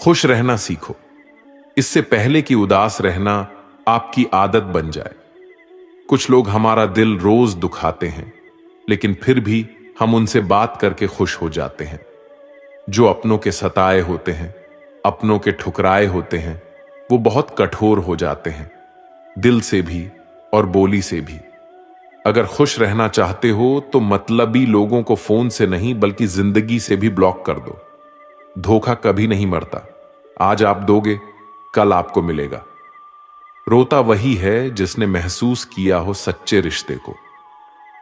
खुश रहना सीखो, इससे पहले कि उदास रहना आपकी आदत बन जाए। कुछ लोग हमारा दिल रोज दुखाते हैं, लेकिन फिर भी हम उनसे बात करके खुश हो जाते हैं। जो अपनों के सताए होते हैं, अपनों के ठुकराए होते हैं, वो बहुत कठोर हो जाते हैं, दिल से भी और बोली से भी। अगर खुश रहना चाहते हो तो मतलबी लोगों को फोन से नहीं बल्कि जिंदगी से भी ब्लॉक कर दो। धोखा कभी नहीं मरता, आज आप दोगे कल आपको मिलेगा। रोता वही है जिसने महसूस किया हो सच्चे रिश्ते को,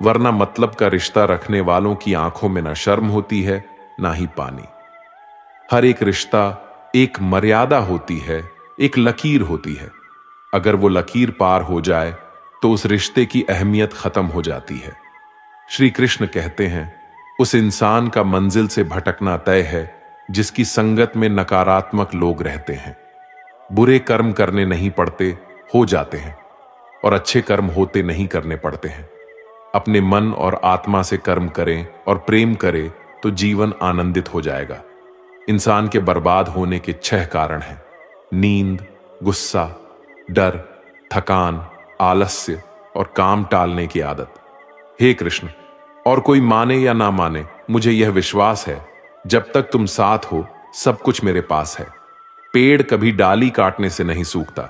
वरना मतलब का रिश्ता रखने वालों की आंखों में ना शर्म होती है ना ही पानी। हर एक रिश्ता एक मर्यादा होती है, एक लकीर होती है। अगर वो लकीर पार हो जाए तो उस रिश्ते की अहमियत खत्म हो जाती है। श्री कृष्ण कहते हैं, उस इंसान का मंजिल से भटकना तय है जिसकी संगत में नकारात्मक लोग रहते हैं। बुरे कर्म करने नहीं पड़ते, हो जाते हैं, और अच्छे कर्म होते नहीं करने पड़ते हैं। अपने मन और आत्मा से कर्म करें और प्रेम करें तो जीवन आनंदित हो जाएगा। इंसान के बर्बाद होने के 6 कारण हैं: नींद, गुस्सा, डर, थकान, आलस्य और काम टालने की आदत। हे कृष्ण, और कोई माने या ना माने, मुझे यह विश्वास है जब तक तुम साथ हो सब कुछ मेरे पास है। पेड़ कभी डाली काटने से नहीं सूखता,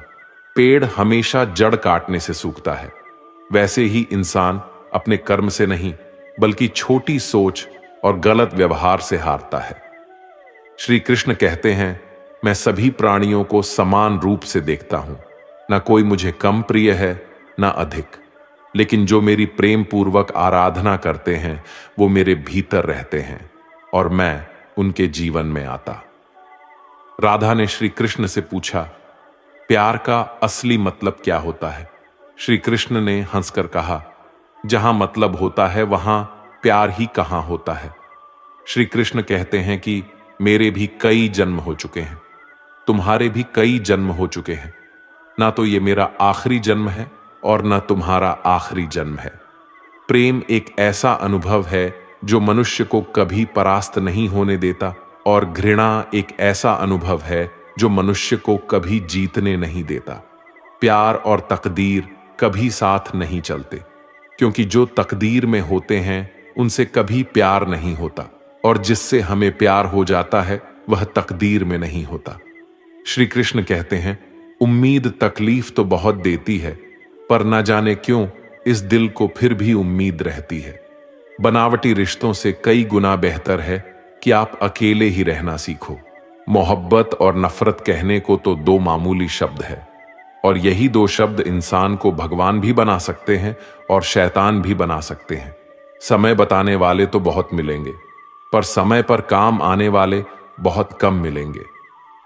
पेड़ हमेशा जड़ काटने से सूखता है। वैसे ही इंसान अपने कर्म से नहीं बल्कि छोटी सोच और गलत व्यवहार से हारता है। श्री कृष्ण कहते हैं, मैं सभी प्राणियों को समान रूप से देखता हूं, ना कोई मुझे कम प्रिय है ना अधिक, लेकिन जो मेरी प्रेम पूर्वक आराधना करते हैं वो मेरे भीतर रहते हैं और मैं उनके जीवन में आता। राधा ने श्री कृष्ण से पूछा, प्यार का असली मतलब क्या होता है? श्री कृष्ण ने हंसकर कहा, जहां मतलब होता है वहां प्यार ही कहां होता है। श्री कृष्ण कहते हैं कि मेरे भी कई जन्म हो चुके हैं, तुम्हारे भी कई जन्म हो चुके हैं, ना तो ये मेरा आखिरी जन्म है और ना तुम्हारा आखिरी जन्म है। प्रेम एक ऐसा अनुभव है जो मनुष्य को कभी परास्त नहीं होने देता, और घृणा एक ऐसा अनुभव है जो मनुष्य को कभी जीतने नहीं देता। प्यार और तकदीर कभी साथ नहीं चलते, क्योंकि जो तकदीर में होते हैं उनसे कभी प्यार नहीं होता, और जिससे हमें प्यार हो जाता है वह तकदीर में नहीं होता। श्री कृष्ण कहते हैं, उम्मीद तकलीफ तो बहुत देती है, पर न जाने क्यों इस दिल को फिर भी उम्मीद रहती है। बनावटी रिश्तों से कई गुना बेहतर है कि आप अकेले ही रहना सीखो। मोहब्बत और नफरत कहने को तो 2 मामूली शब्द है, और यही 2 शब्द इंसान को भगवान भी बना सकते हैं और शैतान भी बना सकते हैं। समय बताने वाले तो बहुत मिलेंगे, पर समय पर काम आने वाले बहुत कम मिलेंगे।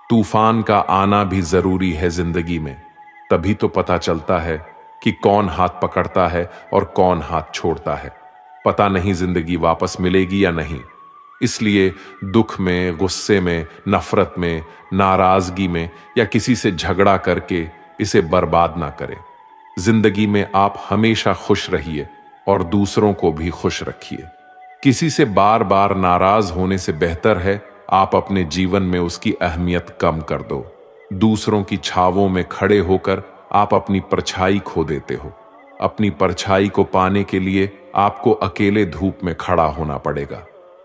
तूफान का आना भी जरूरी है जिंदगी में, तभी तो पता चलता है कि कौन हाथ पकड़ता है और कौन हाथ छोड़ता है। पता नहीं जिंदगी वापस मिलेगी या नहीं, इसलिए दुख में, गुस्से में, नफरत में, नाराजगी में या किसी से झगड़ा करके इसे बर्बाद ना करें। जिंदगी में आप हमेशा खुश रहिए और दूसरों को भी खुश रखिए। किसी से बार बार नाराज होने से बेहतर है आप अपने जीवन में उसकी अहमियत कम कर दो। दूसरों की छावों में खड़े होकर आप अपनी परछाई खो देते हो। अपनी परछाई को पाने के लिए आपको अकेले धूप में खड़ा होना पड़ेगा।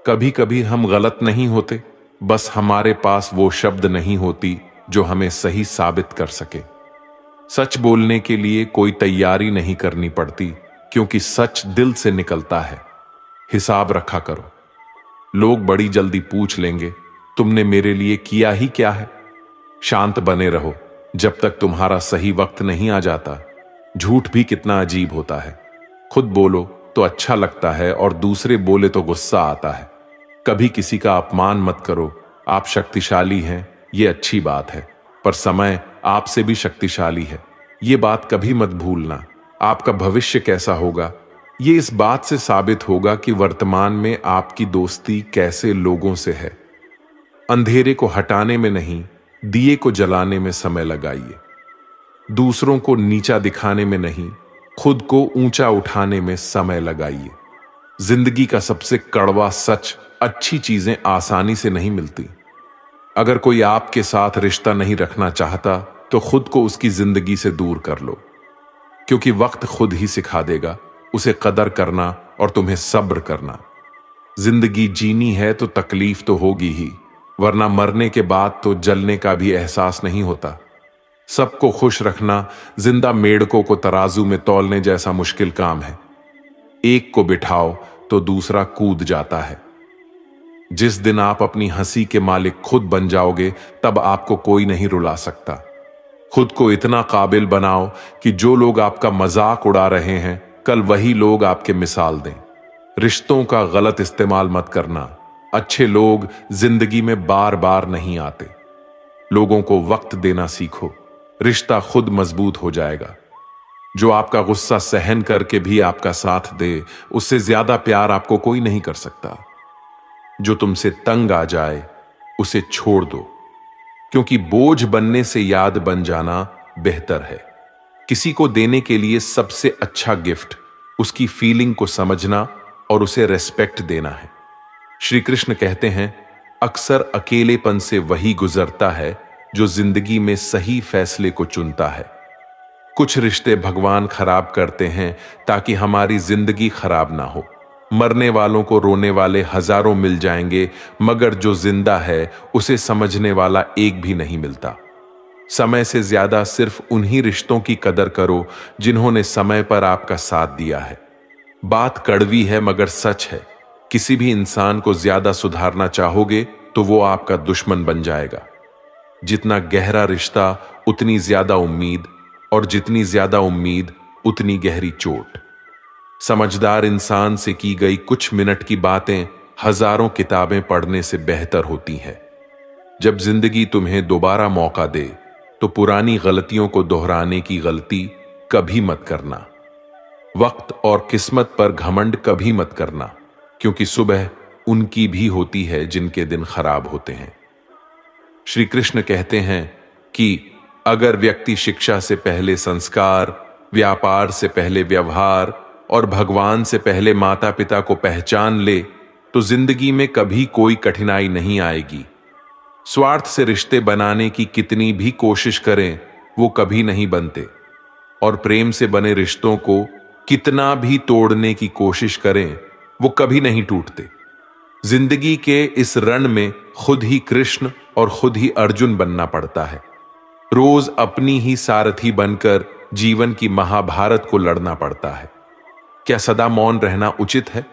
कभी कभी हम गलत नहीं होते, बस हमारे पास वो शब्द नहीं होती जो हमें सही साबित कर सके। सच बोलने के लिए कोई तैयारी नहीं करनी पड़ती, क्योंकि सच दिल से निकलता है। हिसाब रखा करो, लोग बड़ी जल्दी पूछ लेंगे, तुमने मेरे लिए किया ही क्या है। शांत बने रहो जब तक तुम्हारा सही वक्त नहीं आ जाता। झूठ भी कितना अजीब होता है, खुद बोलो तो अच्छा लगता है और दूसरे बोले तो गुस्सा आता है। कभी किसी का अपमान मत करो। आप शक्तिशाली हैं, ये अच्छी बात है, पर समय आपसे भी शक्तिशाली है, ये बात कभी मत भूलना। आपका भविष्य कैसा होगा ये इस बात से साबित होगा कि वर्तमान में आपकी दोस्ती कैसे लोगों से है। अंधेरे को हटाने में नहीं, दिए को जलाने में समय लगाइए। दूसरों को नीचा दिखाने में नहीं, खुद को ऊंचा उठाने में समय लगाइए। जिंदगी का सबसे कड़वा सच, अच्छी चीजें आसानी से नहीं मिलती। अगर कोई आपके साथ रिश्ता नहीं रखना चाहता तो खुद को उसकी जिंदगी से दूर कर लो, क्योंकि वक्त खुद ही सिखा देगा उसे कदर करना और तुम्हें सब्र करना। जिंदगी जीनी है तो तकलीफ तो होगी ही, वरना मरने के बाद तो जलने का भी एहसास नहीं होता। सबको खुश रखना जिंदा मेढकों को तराजू में तौलने जैसा मुश्किल काम है। एक को बिठाओ तो दूसरा कूद जाता है। जिस दिन आप अपनी हंसी के मालिक खुद बन जाओगे, तब आपको कोई नहीं रुला सकता। खुद को इतना काबिल बनाओ कि जो लोग आपका मजाक उड़ा रहे हैं, कल वही लोग आपके मिसाल दें। रिश्तों का गलत इस्तेमाल मत करना। अच्छे लोग जिंदगी में बार बार नहीं आते। लोगों को वक्त देना सीखो, रिश्ता खुद मजबूत हो जाएगा। जो आपका गुस्सा सहन करके भी आपका साथ दे, उससे ज्यादा प्यार आपको कोई नहीं कर सकता। जो तुमसे तंग आ जाए उसे छोड़ दो, क्योंकि बोझ बनने से याद बन जाना बेहतर है। किसी को देने के लिए सबसे अच्छा गिफ्ट उसकी फीलिंग को समझना और उसे रेस्पेक्ट देना है। श्री कृष्ण कहते हैं, अक्सर अकेलेपन से वही गुजरता है जो जिंदगी में सही फैसले को चुनता है। कुछ रिश्ते भगवान खराब करते हैं ताकि हमारी जिंदगी खराब ना हो। मरने वालों को रोने वाले हजारों मिल जाएंगे, मगर जो जिंदा है उसे समझने वाला एक भी नहीं मिलता। समय से ज्यादा सिर्फ उन्हीं रिश्तों की कदर करो जिन्होंने समय पर आपका साथ दिया है। बात कड़वी है मगर सच है। किसी भी इंसान को ज्यादा सुधारना चाहोगे तो वो आपका दुश्मन बन जाएगा। जितना गहरा रिश्ता उतनी ज्यादा उम्मीद, और जितनी ज्यादा उम्मीद उतनी गहरी चोट। समझदार इंसान से की गई कुछ मिनट की बातें हजारों किताबें पढ़ने से बेहतर होती हैं। जब जिंदगी तुम्हें दोबारा मौका दे तो पुरानी गलतियों को दोहराने की गलती कभी मत करना। वक्त और किस्मत पर घमंड कभी मत करना, क्योंकि सुबह उनकी भी होती है जिनके दिन खराब होते हैं। श्री कृष्ण कहते हैं कि अगर व्यक्ति शिक्षा से पहले संस्कार, व्यापार से पहले व्यवहार और भगवान से पहले माता पिता को पहचान ले तो जिंदगी में कभी कोई कठिनाई नहीं आएगी। स्वार्थ से रिश्ते बनाने की कितनी भी कोशिश करें वो कभी नहीं बनते, और प्रेम से बने रिश्तों को कितना भी तोड़ने की कोशिश करें वो कभी नहीं टूटते। जिंदगी के इस रण में खुद ही कृष्ण और खुद ही अर्जुन बनना पड़ता है। रोज अपनी ही सारथी बनकर जीवन की महाभारत को लड़ना पड़ता है। क्या सदा मौन रहना उचित है?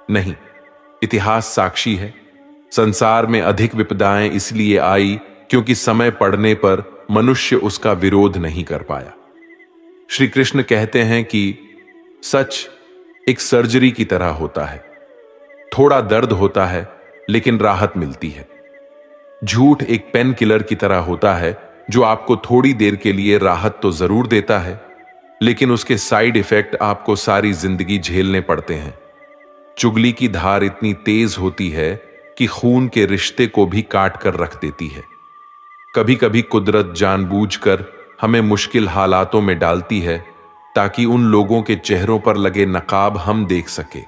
नहीं। इतिहास साक्षी है, संसार में अधिक विपदाएं इसलिए आई क्योंकि समय पड़ने पर मनुष्य उसका विरोध नहीं कर पाया। श्री कृष्ण कहते हैं कि सच एक सर्जरी की तरह होता है। थोड़ा दर्द होता है लेकिन राहत मिलती है। झूठ एक पेन किलर की तरह होता है जो आपको थोड़ी देर के लिए राहत तो जरूर देता है, लेकिन उसके साइड इफेक्ट आपको सारी जिंदगी झेलने पड़ते हैं। चुगली की धार इतनी तेज होती है कि खून के रिश्ते को भी काट कर रख देती है। कभी कभी कुदरत जानबूझकर हमें मुश्किल हालातों में डालती है ताकि उन लोगों के चेहरों पर लगे नकाब हम देख सके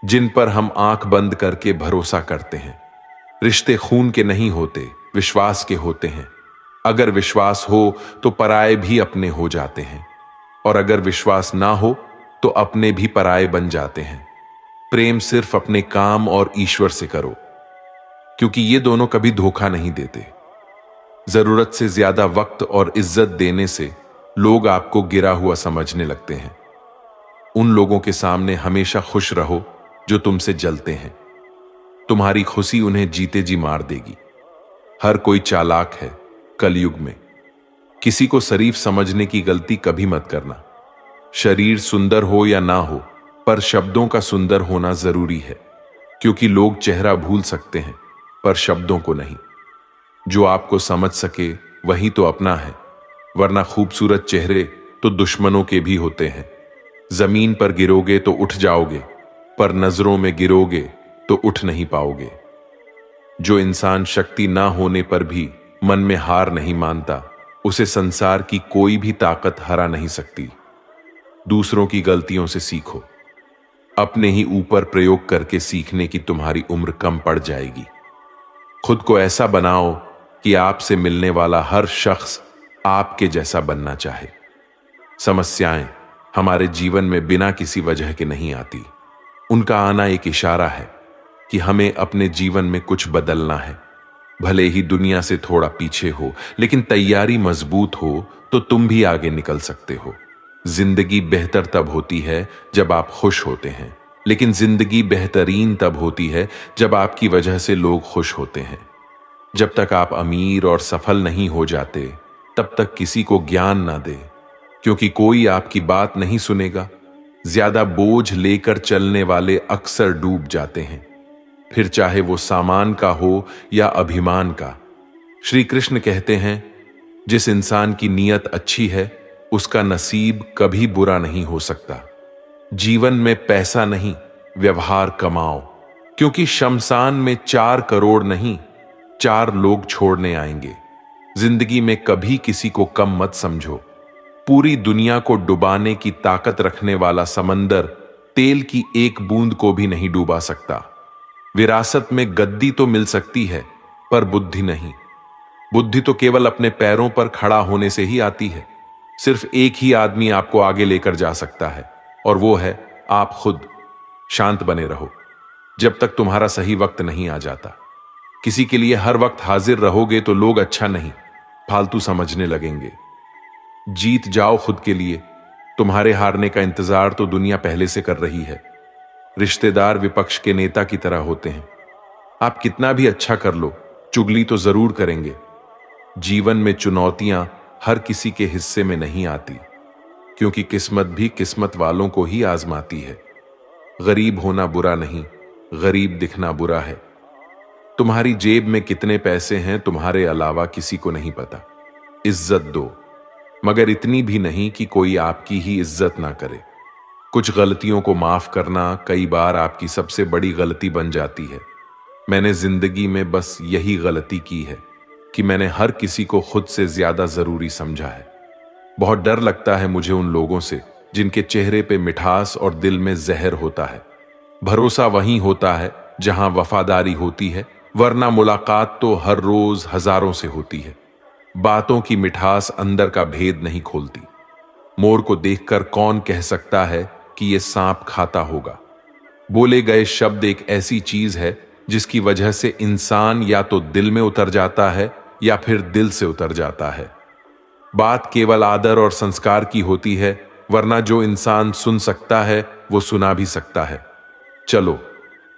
जिन पर हम आंख बंद करके भरोसा करते हैं। रिश्ते खून के नहीं होते, विश्वास के होते हैं। अगर विश्वास हो तो पराये भी अपने हो जाते हैं, और अगर विश्वास ना हो तो अपने भी पराये बन जाते हैं। प्रेम सिर्फ अपने काम और ईश्वर से करो, क्योंकि ये दोनों कभी धोखा नहीं देते। जरूरत से ज्यादा वक्त और इज्जत देने से लोग आपको गिरा हुआ समझने लगते हैं। उन लोगों के सामने हमेशा खुश रहो जो तुमसे जलते हैं। तुम्हारी खुशी उन्हें जीते जी मार देगी। हर कोई चालाक है कलयुग में। किसी को शरीफ समझने की गलती कभी मत करना। शरीर सुंदर हो या ना हो, पर शब्दों का सुंदर होना जरूरी है, क्योंकि लोग चेहरा भूल सकते हैं पर शब्दों को नहीं। जो आपको समझ सके वही तो अपना है, वरना खूबसूरत चेहरे तो दुश्मनों के भी होते हैं। जमीन पर गिरोगे तो उठ जाओगे, पर नजरों में गिरोगे तो उठ नहीं पाओगे। जो इंसान शक्ति ना होने पर भी मन में हार नहीं मानता, उसे संसार की कोई भी ताकत हरा नहीं सकती। दूसरों की गलतियों से सीखो, अपने ही ऊपर प्रयोग करके सीखने की तुम्हारी उम्र कम पड़ जाएगी। खुद को ऐसा बनाओ कि आपसे मिलने वाला हर शख्स आपके जैसा बनना चाहे। समस्याएं हमारे जीवन में बिना किसी वजह के नहीं आती। उनका आना एक इशारा है कि हमें अपने जीवन में कुछ बदलना है। भले ही दुनिया से थोड़ा पीछे हो, लेकिन तैयारी मजबूत हो तो तुम भी आगे निकल सकते हो। जिंदगी बेहतर तब होती है जब आप खुश होते हैं, लेकिन जिंदगी बेहतरीन तब होती है जब आपकी वजह से लोग खुश होते हैं। जब तक आप अमीर और सफल नहीं हो जाते, तब तक किसी को ज्ञान ना दे, क्योंकि कोई आपकी बात नहीं सुनेगा। ज्यादा बोझ लेकर चलने वाले अक्सर डूब जाते हैं, फिर चाहे वो सामान का हो या अभिमान का। श्री कृष्ण कहते हैं, जिस इंसान की नीयत अच्छी है उसका नसीब कभी बुरा नहीं हो सकता। जीवन में पैसा नहीं, व्यवहार कमाओ, क्योंकि शमशान में 4 करोड़ नहीं, 4 लोग छोड़ने आएंगे। जिंदगी में कभी किसी को कम मत समझो। पूरी दुनिया को डुबाने की ताकत रखने वाला समंदर तेल की एक बूंद को भी नहीं डुबा सकता। विरासत में गद्दी तो मिल सकती है, पर बुद्धि नहीं। बुद्धि तो केवल अपने पैरों पर खड़ा होने से ही आती है। सिर्फ एक ही आदमी आपको आगे लेकर जा सकता है, और वो है आप खुद। शांत बने रहो जब तक तुम्हारा सही वक्त नहीं आ जाता। किसी के लिए हर वक्त हाजिर रहोगे तो लोग अच्छा नहीं, फालतू समझने लगेंगे। जीत जाओ खुद के लिए। तुम्हारे हारने का इंतजार तो दुनिया पहले से कर रही है। रिश्तेदार विपक्ष के नेता की तरह होते हैं। आप कितना भी अच्छा कर लो, चुगली तो जरूर करेंगे। जीवन में चुनौतियां हर किसी के हिस्से में नहीं आती, क्योंकि किस्मत भी किस्मत वालों को ही आजमाती है। गरीब होना बुरा नहीं, गरीब दिखना बुरा है। तुम्हारी जेब में कितने पैसे हैं तुम्हारे अलावा किसी को नहीं पता। इज्जत दो, मगर इतनी भी नहीं कि कोई आपकी ही इज्जत ना करे। कुछ गलतियों को माफ करना कई बार आपकी सबसे बड़ी गलती बन जाती है। मैंने जिंदगी में बस यही गलती की है कि मैंने हर किसी को खुद से ज्यादा जरूरी समझा है। बहुत डर लगता है मुझे उन लोगों से जिनके चेहरे पे मिठास और दिल में जहर होता है। भरोसा वहीं होता है जहां वफादारी होती है, वरना मुलाकात तो हर रोज हजारों से होती है। बातों की मिठास अंदर का भेद नहीं खोलती। मोर को देखकर कौन कह सकता है कि यह सांप खाता होगा। बोले गए शब्द एक ऐसी चीज है जिसकी वजह से इंसान या तो दिल में उतर जाता है या फिर दिल से उतर जाता है। बात केवल आदर और संस्कार की होती है, वरना जो इंसान सुन सकता है वो सुना भी सकता है। चलो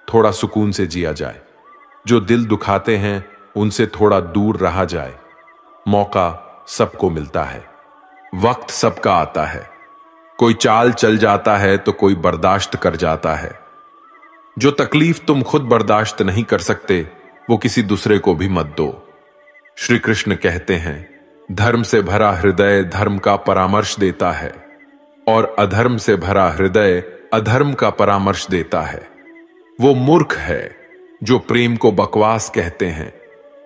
थोड़ा सुकून से जिया जाए। जो दिल दुखाते हैं उनसे थोड़ा दूर रहा जाए। मौका सबको मिलता है, वक्त सबका आता है। कोई चाल चल जाता है तो कोई बर्दाश्त कर जाता है। जो तकलीफ तुम खुद बर्दाश्त नहीं कर सकते वो किसी दूसरे को भी मत दो। श्री कृष्ण कहते हैं, धर्म से भरा हृदय धर्म का परामर्श देता है, और अधर्म से भरा हृदय अधर्म का परामर्श देता है। वो मूर्ख है जो प्रेम को बकवास कहते हैं।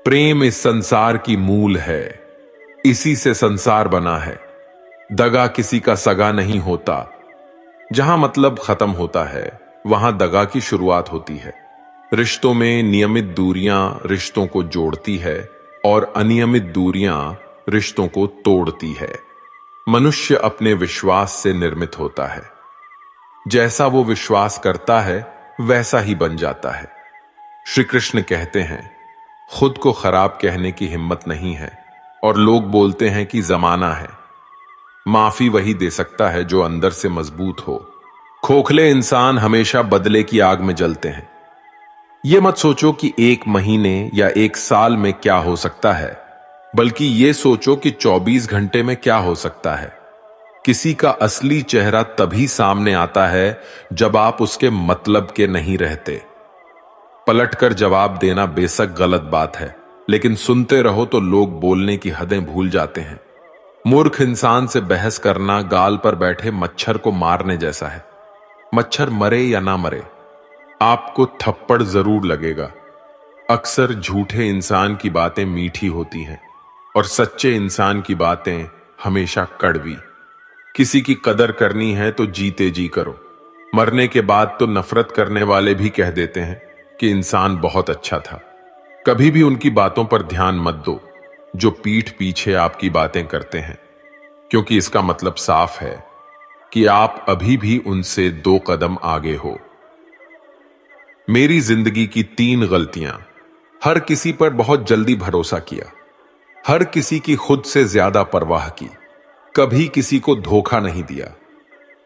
प्रेम इस संसार की मूल है, इसी से संसार बना है। दगा किसी का सगा नहीं होता। जहां मतलब खत्म होता है वहां दगा की शुरुआत होती है। रिश्तों में नियमित दूरियां रिश्तों को जोड़ती है, और अनियमित दूरियां रिश्तों को तोड़ती है। मनुष्य अपने विश्वास से निर्मित होता है। जैसा वो विश्वास करता है वैसा ही बन जाता है। श्री कृष्ण कहते हैं, खुद को खराब कहने की हिम्मत नहीं है, और लोग बोलते हैं कि जमाना है। माफी वही दे सकता है जो अंदर से मजबूत हो। खोखले इंसान हमेशा बदले की आग में जलते हैं। यह मत सोचो कि 1 महीने या 1 साल में क्या हो सकता है, बल्कि यह सोचो कि 24 घंटे में क्या हो सकता है। किसी का असली चेहरा तभी सामने आता है जब आप उसके मतलब के नहीं रहते। पलटकर जवाब देना बेशक गलत बात है, लेकिन सुनते रहो तो लोग बोलने की हदें भूल जाते हैं। मूर्ख इंसान से बहस करना गाल पर बैठे मच्छर को मारने जैसा है। मच्छर मरे या ना मरे, आपको थप्पड़ जरूर लगेगा। अक्सर झूठे इंसान की बातें मीठी होती हैं, और सच्चे इंसान की बातें हमेशा कड़वी। किसी की कदर करनी है तो जीते जी करो। मरने के बाद तो नफरत करने वाले भी कह देते हैं कि इंसान बहुत अच्छा था। कभी भी उनकी बातों पर ध्यान मत दो। जो पीठ पीछे आपकी बातें करते हैं, क्योंकि इसका मतलब साफ है कि आप अभी भी उनसे 2 कदम आगे हो। मेरी जिंदगी की 3 गलतियां। हर किसी पर बहुत जल्दी भरोसा किया, हर किसी की खुद से ज्यादा परवाह की, कभी किसी को धोखा नहीं दिया।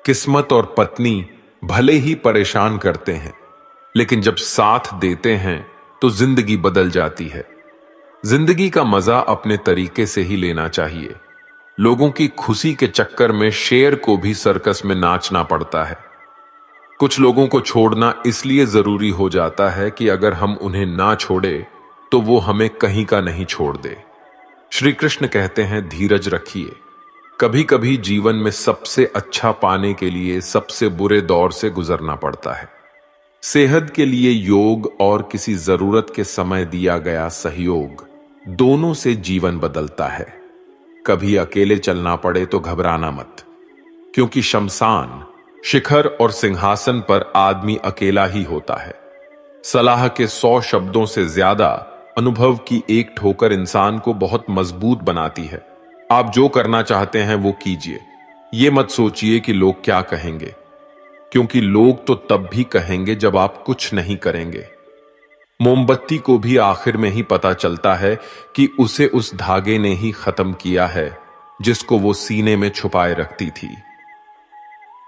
किस्मत और पत्नी भले ही परेशान करते हैं, लेकिन जब साथ देते हैं तो जिंदगी बदल जाती है। जिंदगी का मजा अपने तरीके से ही लेना चाहिए। लोगों की खुशी के चक्कर में शेर को भी सर्कस में नाचना पड़ता है। कुछ लोगों को छोड़ना इसलिए जरूरी हो जाता है कि अगर हम उन्हें ना छोड़े तो वो हमें कहीं का नहीं छोड़ दे। श्री कृष्ण कहते हैं, धीरज रखिए। कभी कभी जीवन में सबसे अच्छा पाने के लिए सबसे बुरे दौर से गुजरना पड़ता है। सेहत के लिए योग और किसी जरूरत के समय दिया गया सहयोग, दोनों से जीवन बदलता है। कभी अकेले चलना पड़े तो घबराना मत, क्योंकि शमशान, शिखर और सिंहासन पर आदमी अकेला ही होता है। सलाह के 100 शब्दों से ज्यादा अनुभव की एक ठोकर इंसान को बहुत मजबूत बनाती है। आप जो करना चाहते हैं वो कीजिए। ये मत सोचिए कि लोग क्या कहेंगे, क्योंकि लोग तो तब भी कहेंगे जब आप कुछ नहीं करेंगे। मोमबत्ती को भी आखिर में ही पता चलता है कि उसे उस धागे ने ही खत्म किया है जिसको वो सीने में छुपाए रखती थी।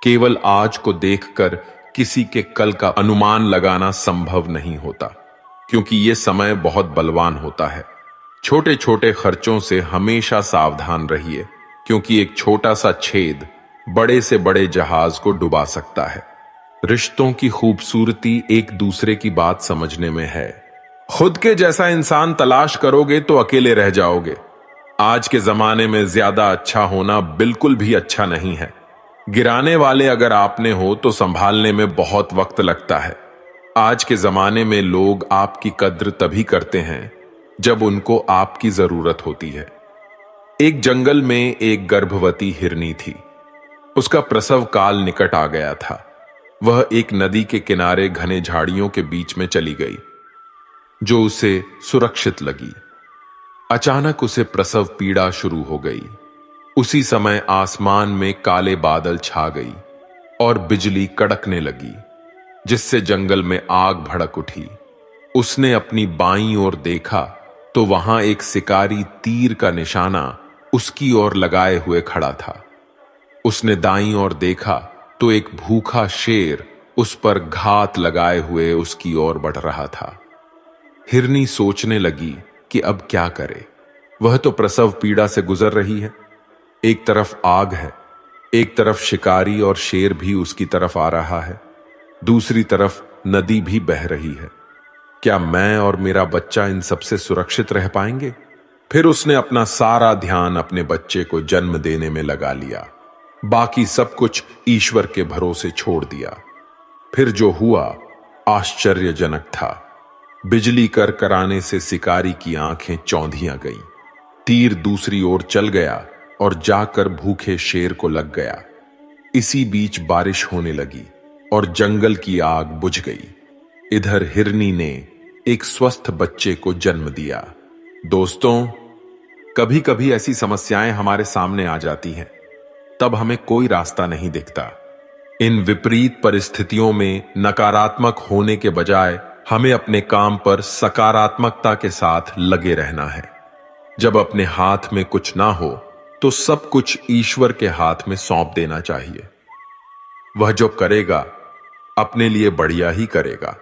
केवल आज को देखकर किसी के कल का अनुमान लगाना संभव नहीं होता, क्योंकि यह समय बहुत बलवान होता है। छोटे छोटे खर्चों से हमेशा सावधान रहिए, क्योंकि एक छोटा सा छेद बड़े से बड़े जहाज को डुबा सकता है। रिश्तों की खूबसूरती एक दूसरे की बात समझने में है। खुद के जैसा इंसान तलाश करोगे तो अकेले रह जाओगे। आज के जमाने में ज्यादा अच्छा होना बिल्कुल भी अच्छा नहीं है। गिराने वाले अगर आपने हो तो संभालने में बहुत वक्त लगता है। आज के जमाने में लोग आपकी कद्र तभी करते हैं जब उनको आपकी जरूरत होती है। एक जंगल में एक गर्भवती हिरनी थी। उसका प्रसव काल निकट आ गया था। वह एक नदी के किनारे घने झाड़ियों के बीच में चली गई, जो उसे सुरक्षित लगी। अचानक उसे प्रसव पीड़ा शुरू हो गई। उसी समय आसमान में काले बादल छा गई और बिजली कड़कने लगी, जिससे जंगल में आग भड़क उठी। उसने अपनी बाईं ओर देखा तो वहां एक शिकारी तीर का निशाना उसकी ओर लगाए हुए खड़ा था। उसने दाईं ओर देखा तो एक भूखा शेर उस पर घात लगाए हुए उसकी ओर बढ़ रहा था। हिरनी सोचने लगी कि अब क्या करे। वह तो प्रसव पीड़ा से गुजर रही है। एक तरफ आग है, एक तरफ शिकारी और शेर भी उसकी तरफ आ रहा है, दूसरी तरफ नदी भी बह रही है। क्या मैं और मेरा बच्चा इन सबसे सुरक्षित रह पाएंगे? फिर उसने अपना सारा ध्यान अपने बच्चे को जन्म देने में लगा लिया। बाकी सब कुछ ईश्वर के भरोसे छोड़ दिया। फिर जो हुआ आश्चर्यजनक था। बिजली करकराने से शिकारी की आंखें चौंधियां गईं। तीर दूसरी ओर चल गया और जाकर भूखे शेर को लग गया। इसी बीच बारिश होने लगी और जंगल की आग बुझ गई। इधर हिरनी ने एक स्वस्थ बच्चे को जन्म दिया। दोस्तों, कभी कभी ऐसी समस्याएं हमारे सामने आ जाती हैं, तब हमें कोई रास्ता नहीं दिखता। इन विपरीत परिस्थितियों में नकारात्मक होने के बजाय हमें अपने काम पर सकारात्मकता के साथ लगे रहना है। जब अपने हाथ में कुछ ना हो तो सब कुछ ईश्वर के हाथ में सौंप देना चाहिए। वह जो करेगा अपने लिए बढ़िया ही करेगा।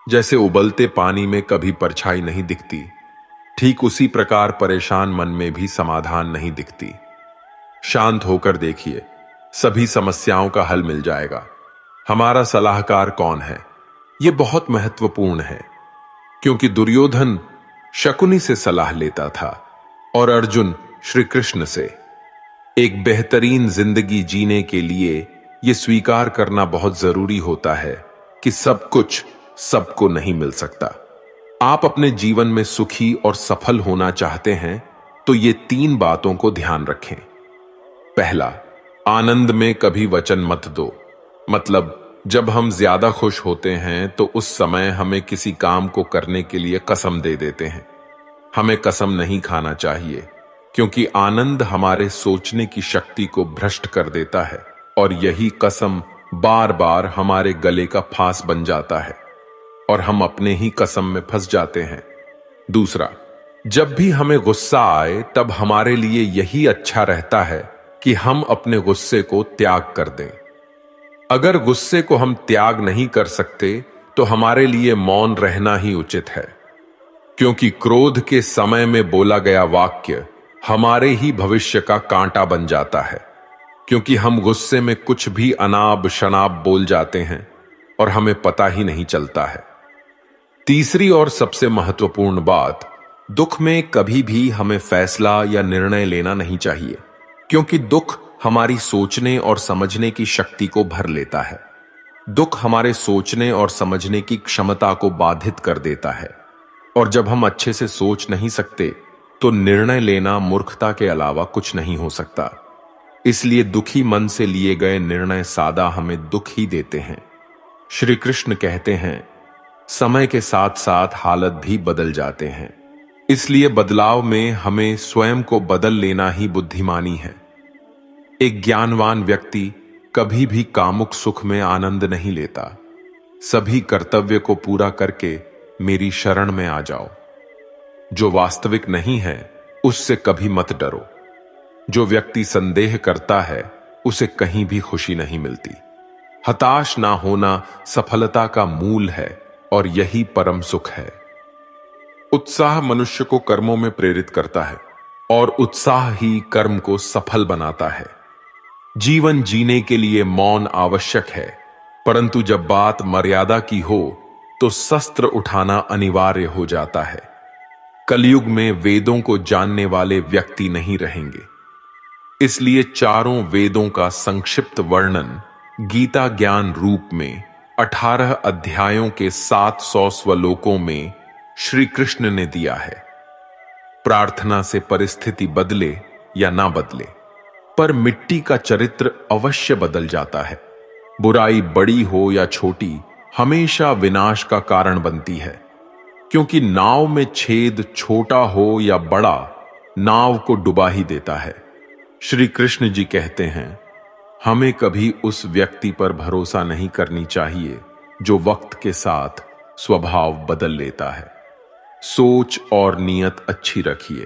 जैसे उबलते पानी में कभी परछाई नहीं दिखती, ठीक उसी प्रकार परेशान मन में भी समाधान नहीं दिखती। शांत होकर देखिए, सभी समस्याओं का हल मिल जाएगा। हमारा सलाहकार कौन है? यह बहुत महत्वपूर्ण है, क्योंकि दुर्योधन शकुनी से सलाह लेता था और अर्जुन श्री कृष्ण से। एक बेहतरीन जिंदगी जीने के लिए यह स्वीकार करना बहुत जरूरी होता है कि सब कुछ सबको नहीं मिल सकता। आप अपने जीवन में सुखी और सफल होना चाहते हैं तो ये 3 बातों को ध्यान रखें। पहला, आनंद में कभी वचन मत दो। मतलब जब हम ज्यादा खुश होते हैं तो उस समय हमें किसी काम को करने के लिए कसम दे देते हैं। हमें कसम नहीं खाना चाहिए, क्योंकि आनंद हमारे सोचने की शक्ति को भ्रष्ट कर देता है और यही कसम बार बार हमारे गले का फांस बन जाता है और हम अपने ही कसम में फंस जाते हैं। दूसरा, जब भी हमें गुस्सा आए तब हमारे लिए यही अच्छा रहता है कि हम अपने गुस्से को त्याग कर दें। अगर गुस्से को हम त्याग नहीं कर सकते तो हमारे लिए मौन रहना ही उचित है, क्योंकि क्रोध के समय में बोला गया वाक्य हमारे ही भविष्य का कांटा बन जाता है, क्योंकि हम गुस्से में कुछ भी अनाप शनाप बोल जाते हैं और हमें पता ही नहीं चलता है। तीसरी और सबसे महत्वपूर्ण बात, दुख में कभी भी हमें फैसला या निर्णय लेना नहीं चाहिए, क्योंकि दुख हमारी सोचने और समझने की शक्ति को भर लेता है। दुख हमारे सोचने और समझने की क्षमता को बाधित कर देता है, और जब हम अच्छे से सोच नहीं सकते तो निर्णय लेना मूर्खता के अलावा कुछ नहीं हो सकता। इसलिए दुखी मन से लिए गए निर्णय सादा हमें दुख ही देते हैं। श्री कृष्ण कहते हैं, समय के साथ साथ हालत भी बदल जाते हैं, इसलिए बदलाव में हमें स्वयं को बदल लेना ही बुद्धिमानी है। एक ज्ञानवान व्यक्ति कभी भी कामुक सुख में आनंद नहीं लेता। सभी कर्तव्य को पूरा करके मेरी शरण में आ जाओ। जो वास्तविक नहीं है उससे कभी मत डरो। जो व्यक्ति संदेह करता है उसे कहीं भी खुशी नहीं मिलती। हताश ना होना सफलता का मूल है और यही परम सुख है। उत्साह मनुष्य को कर्मों में प्रेरित करता है और उत्साह ही कर्म को सफल बनाता है। जीवन जीने के लिए मौन आवश्यक है, परंतु जब बात मर्यादा की हो तो शस्त्र उठाना अनिवार्य हो जाता है। कलयुग में वेदों को जानने वाले व्यक्ति नहीं रहेंगे, इसलिए चारों वेदों का संक्षिप्त वर्णन गीता ज्ञान रूप में 18 अध्यायों के 700 श्लोकों में श्री कृष्ण ने दिया है। प्रार्थना से परिस्थिति बदले या ना बदले, पर मिट्टी का चरित्र अवश्य बदल जाता है। बुराई बड़ी हो या छोटी हमेशा विनाश का कारण बनती है, क्योंकि नाव में छेद छोटा हो या बड़ा नाव को डुबा ही देता है। श्री कृष्ण जी कहते हैं, हमें कभी उस व्यक्ति पर भरोसा नहीं करनी चाहिए जो वक्त के साथ स्वभाव बदल लेता है। सोच और नियत अच्छी रखिए,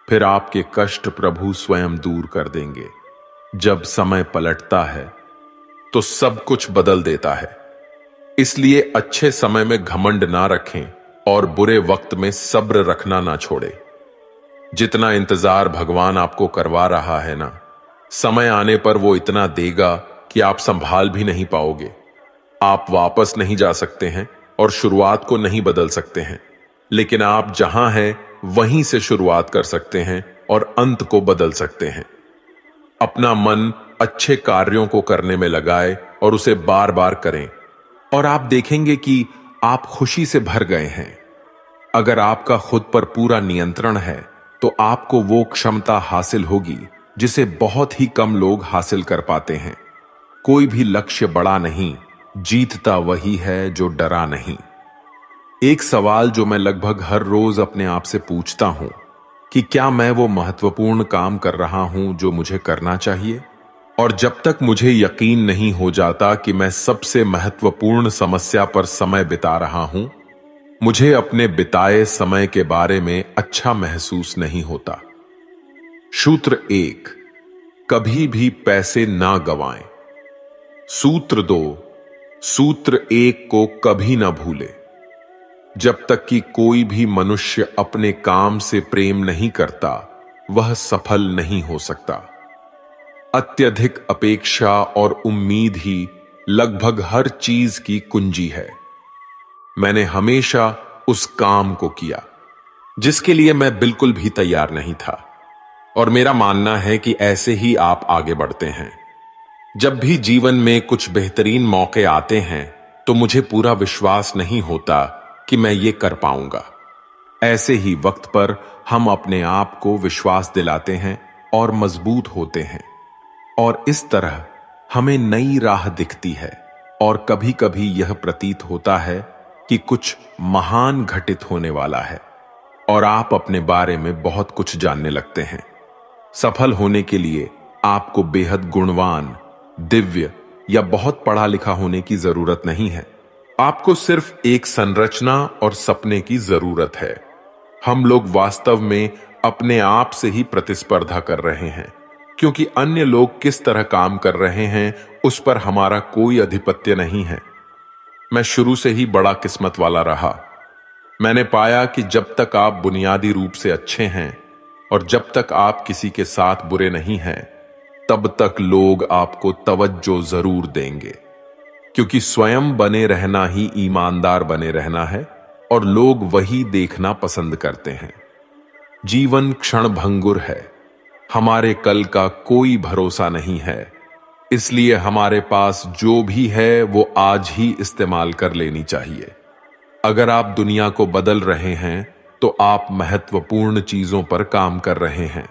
फिर आपके कष्ट प्रभु स्वयं दूर कर देंगे। जब समय पलटता है तो सब कुछ बदल देता है। इसलिए अच्छे समय में घमंड ना रखें और बुरे वक्त में सब्र रखना ना छोड़ें। जितना इंतजार भगवान आपको करवा रहा है ना, समय आने पर वो इतना देगा कि आप संभाल भी नहीं पाओगे। आप वापस नहीं जा सकते हैं और शुरुआत को नहीं बदल सकते हैं, लेकिन आप जहां हैं वहीं से शुरुआत कर सकते हैं और अंत को बदल सकते हैं। अपना मन अच्छे कार्यों को करने में लगाए और उसे बार बार करें, और आप देखेंगे कि आप खुशी से भर गए हैं। अगर आपका खुद पर पूरा नियंत्रण है तो आपको वो क्षमता हासिल होगी जिसे बहुत ही कम लोग हासिल कर पाते हैं। कोई भी लक्ष्य बड़ा नहीं, जीतता वही है जो डरा नहीं। एक सवाल जो मैं लगभग हर रोज अपने आप से पूछता हूं कि क्या मैं वो महत्वपूर्ण काम कर रहा हूं जो मुझे करना चाहिए? और जब तक मुझे यकीन नहीं हो जाता कि मैं सबसे महत्वपूर्ण समस्या पर समय बिता रहा हूं, मुझे अपने बिताए समय के बारे में अच्छा महसूस नहीं होता। सूत्र 1, कभी भी पैसे ना गवाएं। सूत्र 2, सूत्र 1 को कभी ना भूले। जब तक कि कोई भी मनुष्य अपने काम से प्रेम नहीं करता, वह सफल नहीं हो सकता। अत्यधिक अपेक्षा और उम्मीद ही लगभग हर चीज की कुंजी है। मैंने हमेशा उस काम को किया जिसके लिए मैं बिल्कुल भी तैयार नहीं था, और मेरा मानना है कि ऐसे ही आप आगे बढ़ते हैं। जब भी जीवन में कुछ बेहतरीन मौके आते हैं तो मुझे पूरा विश्वास नहीं होता कि मैं ये कर पाऊंगा। ऐसे ही वक्त पर हम अपने आप को विश्वास दिलाते हैं और मजबूत होते हैं, और इस तरह हमें नई राह दिखती है, और कभी कभी यह प्रतीत होता है कि कुछ महान घटित होने वाला है। और आप अपने बारे में बहुत कुछ जानने लगते हैं। सफल होने के लिए आपको बेहद गुणवान, दिव्य या बहुत पढ़ा लिखा होने की जरूरत नहीं है। आपको सिर्फ एक संरचना और सपने की जरूरत है। हम लोग वास्तव में अपने आप से ही प्रतिस्पर्धा कर रहे हैं, क्योंकि अन्य लोग किस तरह काम कर रहे हैं उस पर हमारा कोई अधिपत्य नहीं है। मैं शुरू से ही बड़ा किस्मत वाला रहा। मैंने पाया कि जब तक आप बुनियादी रूप से अच्छे हैं और जब तक आप किसी के साथ बुरे नहीं हैं, तब तक लोग आपको तवज्जो जरूर देंगे, क्योंकि स्वयं बने रहना ही ईमानदार बने रहना है और लोग वही देखना पसंद करते हैं। जीवन क्षणभंगुर है। हमारे कल का कोई भरोसा नहीं है, इसलिए हमारे पास जो भी है वो आज ही इस्तेमाल कर लेनी चाहिए। अगर आप दुनिया को बदल रहे हैं तो आप महत्वपूर्ण चीजों पर काम कर रहे हैं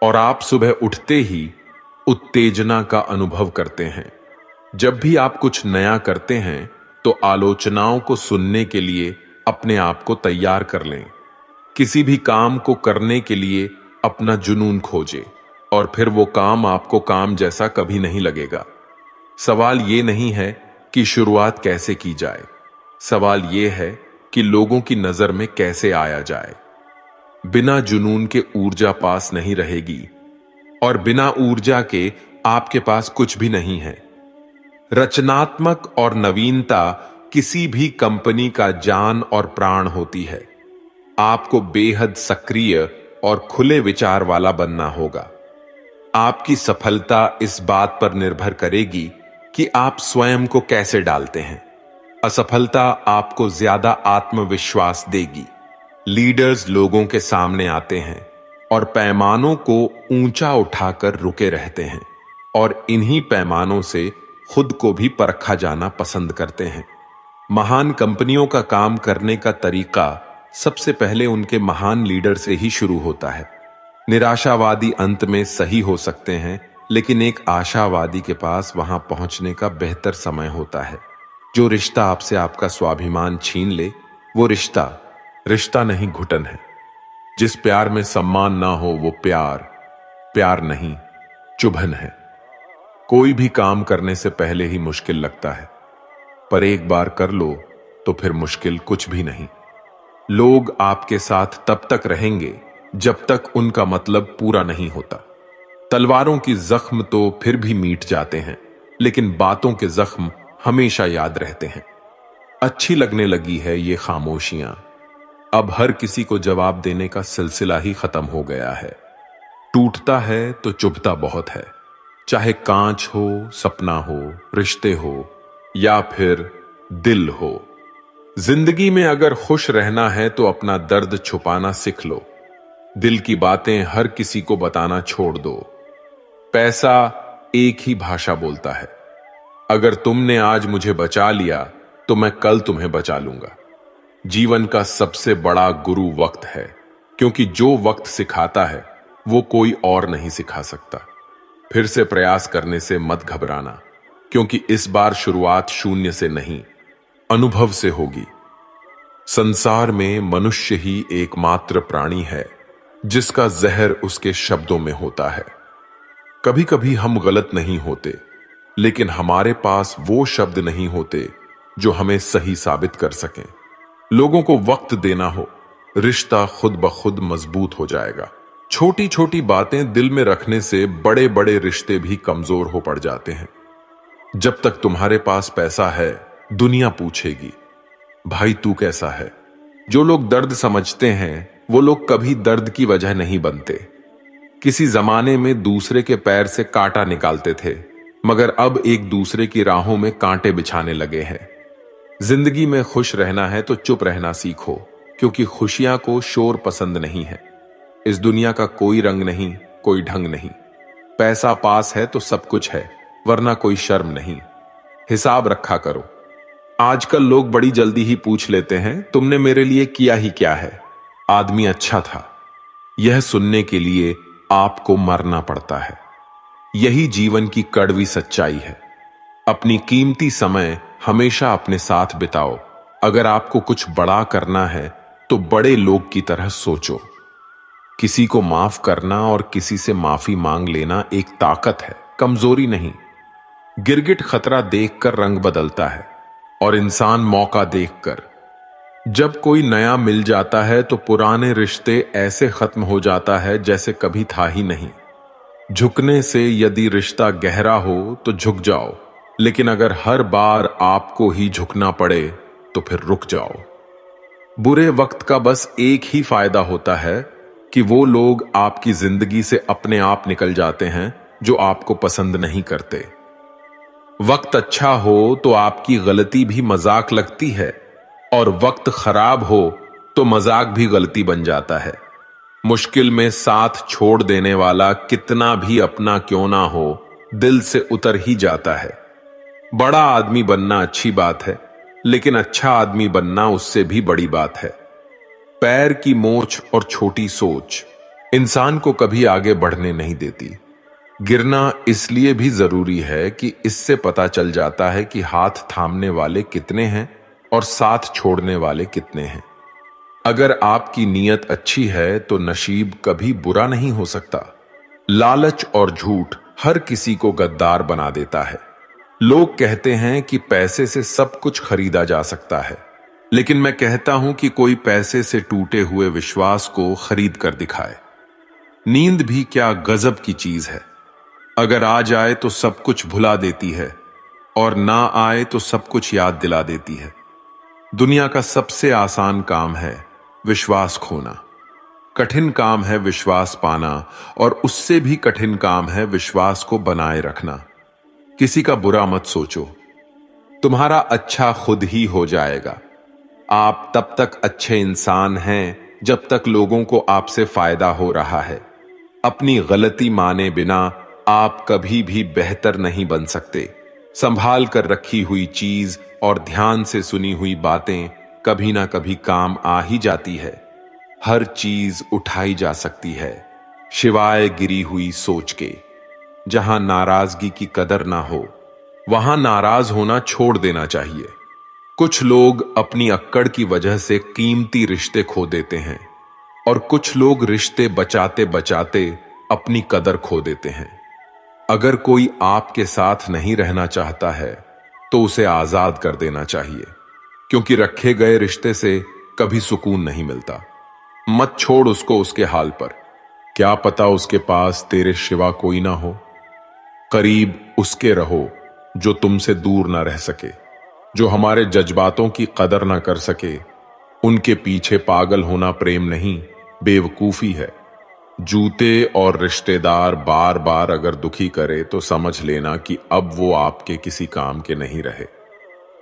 और आप सुबह उठते ही उत्तेजना का अनुभव करते हैं। जब भी आप कुछ नया करते हैं तो आलोचनाओं को सुनने के लिए अपने आप को तैयार कर लें। किसी भी काम को करने के लिए अपना जुनून खोजें और फिर वो काम आपको काम जैसा कभी नहीं लगेगा। सवाल ये नहीं है कि शुरुआत कैसे की जाए, सवाल यह है कि लोगों की नजर में कैसे आया जाए। बिना जुनून के ऊर्जा पास नहीं रहेगी और बिना ऊर्जा के आपके पास कुछ भी नहीं है। रचनात्मक और नवीनता किसी भी कंपनी का जान और प्राण होती है। आपको बेहद सक्रिय और खुले विचार वाला बनना होगा। आपकी सफलता इस बात पर निर्भर करेगी कि आप स्वयं को कैसे डालते हैं। असफलता आपको ज्यादा आत्मविश्वास देगी। लीडर्स लोगों के सामने आते हैं और पैमानों को ऊंचा उठाकर रुके रहते हैं और इन्हीं पैमानों से खुद को भी परखा जाना पसंद करते हैं। महान कंपनियों का काम करने का तरीका सबसे पहले उनके महान लीडर से ही शुरू होता है। निराशावादी अंत में सही हो सकते हैं, लेकिन एक आशावादी के पास वहां पहुंचने का बेहतर समय होता है। जो रिश्ता आपसे आपका स्वाभिमान छीन ले, वो रिश्ता नहीं घुटन है। जिस प्यार में सम्मान ना हो वो प्यार नहीं, चुभन है। कोई भी काम करने से पहले ही मुश्किल लगता है, पर एक बार कर लो तो फिर मुश्किल कुछ भी नहीं। लोग आपके साथ तब तक रहेंगे जब तक उनका मतलब पूरा नहीं होता। तलवारों की जख्म तो फिर भी मीट जाते हैं, लेकिन बातों के जख्म हमेशा याद रहते हैं। अच्छी लगने लगी है ये खामोशियां। अब हर किसी को जवाब देने का सिलसिला ही खत्म हो गया है। टूटता है तो चुभता बहुत है, चाहे कांच हो, सपना हो, रिश्ते हो या फिर दिल हो। जिंदगी में अगर खुश रहना है तो अपना दर्द छुपाना सीख लो। दिल की बातें हर किसी को बताना छोड़ दो। पैसा एक ही भाषा बोलता है। अगर तुमने आज मुझे बचा लिया तो मैं कल तुम्हें बचा लूंगा। जीवन का सबसे बड़ा गुरु वक्त है, क्योंकि जो वक्त सिखाता है वो कोई और नहीं सिखा सकता। फिर से प्रयास करने से मत घबराना, क्योंकि इस बार शुरुआत शून्य से नहीं, अनुभव से होगी। संसार में मनुष्य ही एकमात्र प्राणी है जिसका जहर उसके शब्दों में होता है। कभी कभी हम गलत नहीं होते, लेकिन हमारे पास वो शब्द नहीं होते जो हमें सही साबित कर सकें। लोगों को वक्त देना हो, रिश्ता खुद ब खुद मजबूत हो जाएगा। छोटी छोटी बातें दिल में रखने से बड़े बड़े रिश्ते भी कमजोर हो पड़ जाते हैं। जब तक तुम्हारे पास पैसा है, दुनिया पूछेगी, भाई तू कैसा है। जो लोग दर्द समझते हैं वो लोग कभी दर्द की वजह नहीं बनते। किसी जमाने में दूसरे के पैर से कांटा निकालते थे, मगर अब एक दूसरे की राहों में कांटे बिछाने लगे हैं। जिंदगी में खुश रहना है तो चुप रहना सीखो, क्योंकि खुशियां को शोर पसंद नहीं है। इस दुनिया का कोई रंग नहीं, कोई ढंग नहीं। पैसा पास है तो सब कुछ है, वरना कोई शर्म नहीं। हिसाब रखा करो। आजकल लोग बड़ी जल्दी ही पूछ लेते हैं, तुमने मेरे लिए किया ही क्या है। आदमी अच्छा था, यह सुनने के लिए आपको मरना पड़ता है। यही जीवन की कड़वी सच्चाई है। अपनी कीमती समय हमेशा अपने साथ बिताओ। अगर आपको कुछ बड़ा करना है तो बड़े लोग की तरह सोचो। किसी को माफ करना और किसी से माफी मांग लेना एक ताकत है, कमजोरी नहीं। गिरगिट खतरा देखकर रंग बदलता है और इंसान मौका देखकर। जब कोई नया मिल जाता है तो पुराने रिश्ते ऐसे खत्म हो जाता है जैसे कभी था ही नहीं। झुकने से यदि रिश्ता गहरा हो तो झुक जाओ, लेकिन अगर हर बार आपको ही झुकना पड़े तो फिर रुक जाओ। बुरे वक्त का बस एक ही फायदा होता है कि वो लोग आपकी जिंदगी से अपने आप निकल जाते हैं जो आपको पसंद नहीं करते। वक्त अच्छा हो तो आपकी गलती भी मजाक लगती है, और वक्त खराब हो तो मजाक भी गलती बन जाता है। मुश्किल में साथ छोड़ देने वाला कितना भी अपना क्यों ना हो, दिल से उतर ही जाता है। बड़ा आदमी बनना अच्छी बात है, लेकिन अच्छा आदमी बनना उससे भी बड़ी बात है। पैर की मोच और छोटी सोच इंसान को कभी आगे बढ़ने नहीं देती। गिरना इसलिए भी जरूरी है कि इससे पता चल जाता है कि हाथ थामने वाले कितने हैं और साथ छोड़ने वाले कितने हैं। अगर आपकी नीयत अच्छी है तो नसीब कभी बुरा नहीं हो सकता। लालच और झूठ हर किसी को गद्दार बना देता है। लोग कहते हैं कि पैसे से सब कुछ खरीदा जा सकता है, लेकिन मैं कहता हूं कि कोई पैसे से टूटे हुए विश्वास को खरीद कर दिखाए। नींद भी क्या गजब की चीज है। अगर आ जाए तो सब कुछ भुला देती है, और ना आए तो सब कुछ याद दिला देती है। दुनिया का सबसे आसान काम है विश्वास खोना, कठिन काम है विश्वास पाना, और उससे भी कठिन काम है विश्वास को बनाए रखना। किसी का बुरा मत सोचो, तुम्हारा अच्छा खुद ही हो जाएगा। आप तब तक अच्छे इंसान हैं जब तक लोगों को आपसे फायदा हो रहा है। अपनी गलती माने बिना आप कभी भी बेहतर नहीं बन सकते। संभाल कर रखी हुई चीज और ध्यान से सुनी हुई बातें कभी ना कभी काम आ ही जाती है। हर चीज उठाई जा सकती है, शिवाय गिरी हुई सोच के। जहां नाराजगी की कदर ना हो, वहां नाराज होना छोड़ देना चाहिए। कुछ लोग अपनी अक्कड़ की वजह से कीमती रिश्ते खो देते हैं, और कुछ लोग रिश्ते बचाते बचाते अपनी कदर खो देते हैं। अगर कोई आपके साथ नहीं रहना चाहता है तो उसे आजाद कर देना चाहिए, क्योंकि रखे गए रिश्ते से कभी सुकून नहीं मिलता। मत छोड़ उसको उसके हाल पर, क्या पता उसके पास तेरे सिवा कोई ना हो। करीब उसके रहो जो तुमसे दूर ना रह सके, जो हमारे जज्बातों की कदर ना कर सके। उनके पीछे पागल होना प्रेम नहीं, बेवकूफी है। जूते और रिश्तेदार बार बार अगर दुखी करे तो समझ लेना कि अब वो आपके किसी काम के नहीं रहे।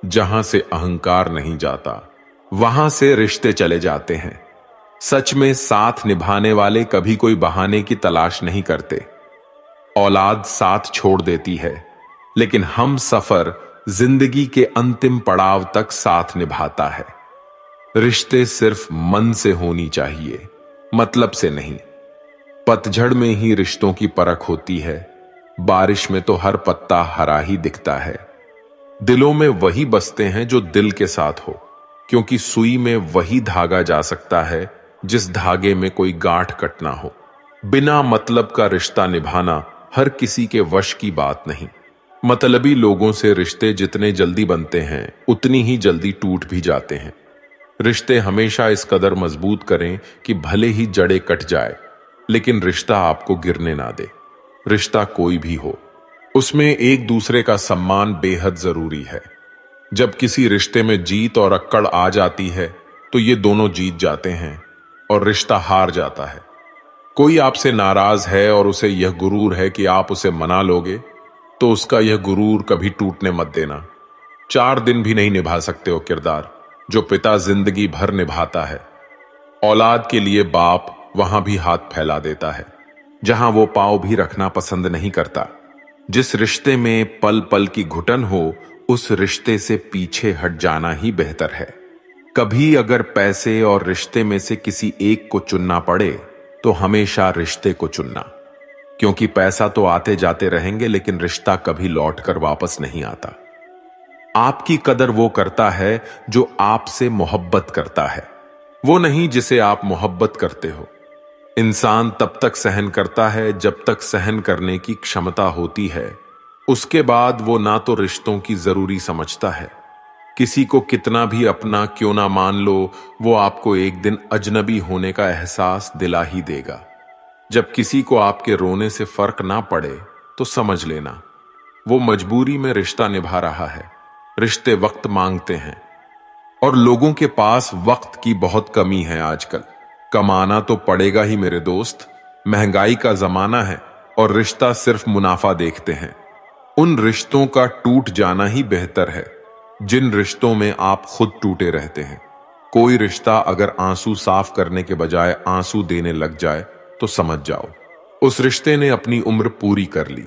जहां से अहंकार नहीं जाता, वहां से रिश्ते चले जाते हैं। सच में साथ निभाने वाले कभी कोई बहाने की तलाश नहीं करते। औलाद साथ छोड़ देती है, लेकिन हम सफर जिंदगी के अंतिम पड़ाव तक साथ निभाता है। रिश्ते सिर्फ मन से होनी चाहिए, मतलब से नहीं। पतझड़ में ही रिश्तों की परख होती है, बारिश में तो हर पत्ता हरा ही दिखता है। दिलों में वही बसते हैं जो दिल के साथ हो, क्योंकि सुई में वही धागा जा सकता है जिस धागे में कोई गांठ कट ना हो। बिना मतलब का रिश्ता निभाना हर किसी के वश की बात नहीं। मतलबी लोगों से रिश्ते जितने जल्दी बनते हैं उतनी ही जल्दी टूट भी जाते हैं। रिश्ते हमेशा इस कदर मजबूत करें कि भले ही जड़ें कट जाए, लेकिन रिश्ता आपको गिरने ना दे। रिश्ता कोई भी हो, उसमें एक दूसरे का सम्मान बेहद जरूरी है। जब किसी रिश्ते में जीत और अक्कड़ आ जाती है तो ये दोनों जीत जाते हैं और रिश्ता हार जाता है। कोई आपसे नाराज है और उसे यह गुरूर है कि आप उसे मना लोगे, तो उसका यह गुरूर कभी टूटने मत देना। 4 दिन भी नहीं निभा सकते हो किरदार जो पिता जिंदगी भर निभाता है। औलाद के लिए बाप वहां भी हाथ फैला देता है जहां वो पांव भी रखना पसंद नहीं करता। जिस रिश्ते में पल पल की घुटन हो, उस रिश्ते से पीछे हट जाना ही बेहतर है। कभी अगर पैसे और रिश्ते में से किसी एक को चुनना पड़े तो हमेशा रिश्ते को चुनना, क्योंकि पैसा तो आते जाते रहेंगे, लेकिन रिश्ता कभी लौट कर वापस नहीं आता। आपकी कदर वो करता है जो आपसे मोहब्बत करता है, वो नहीं जिसे आप मोहब्बत करते हो। इंसान तब तक सहन करता है जब तक सहन करने की क्षमता होती है। उसके बाद वो ना तो रिश्तों की जरूरी समझता है। किसी को कितना भी अपना क्यों ना मान लो, वो आपको एक दिन अजनबी होने का एहसास दिला ही देगा। जब किसी को आपके रोने से फर्क ना पड़े तो समझ लेना वो मजबूरी में रिश्ता निभा रहा है। रिश्ते वक्त मांगते हैं और लोगों के पास वक्त की बहुत कमी है आजकल। कमाना तो पड़ेगा ही मेरे दोस्त, महंगाई का जमाना है और रिश्ता सिर्फ मुनाफा देखते हैं। उन रिश्तों का टूट जाना ही बेहतर है जिन रिश्तों में आप खुद टूटे रहते हैं। कोई रिश्ता अगर आंसू साफ करने के बजाय आंसू देने लग जाए तो समझ जाओ उस रिश्ते ने अपनी उम्र पूरी कर ली।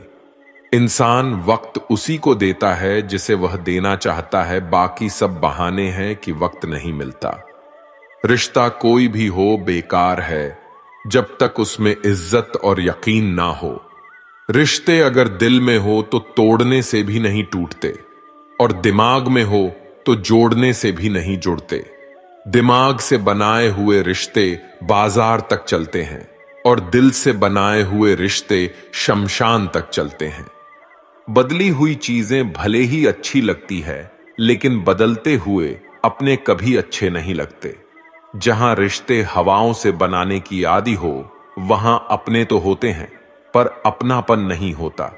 इंसान वक्त उसी को देता है जिसे वह देना चाहता है, बाकी सब बहाने हैं कि वक्त नहीं मिलता। रिश्ता कोई भी हो बेकार है जब तक उसमें इज्जत और यकीन ना हो। रिश्ते अगर दिल में हो तो तोड़ने से भी नहीं टूटते और दिमाग में हो तो जोड़ने से भी नहीं जुड़ते। दिमाग से बनाए हुए रिश्ते बाजार तक चलते हैं और दिल से बनाए हुए रिश्ते शमशान तक चलते हैं। बदली हुई चीजें भले ही अच्छी लगती है लेकिन बदलते हुए अपने कभी अच्छे नहीं लगते। जहां रिश्ते हवाओं से बनाने की आदि हो वहां अपने तो होते हैं पर अपनापन नहीं होता।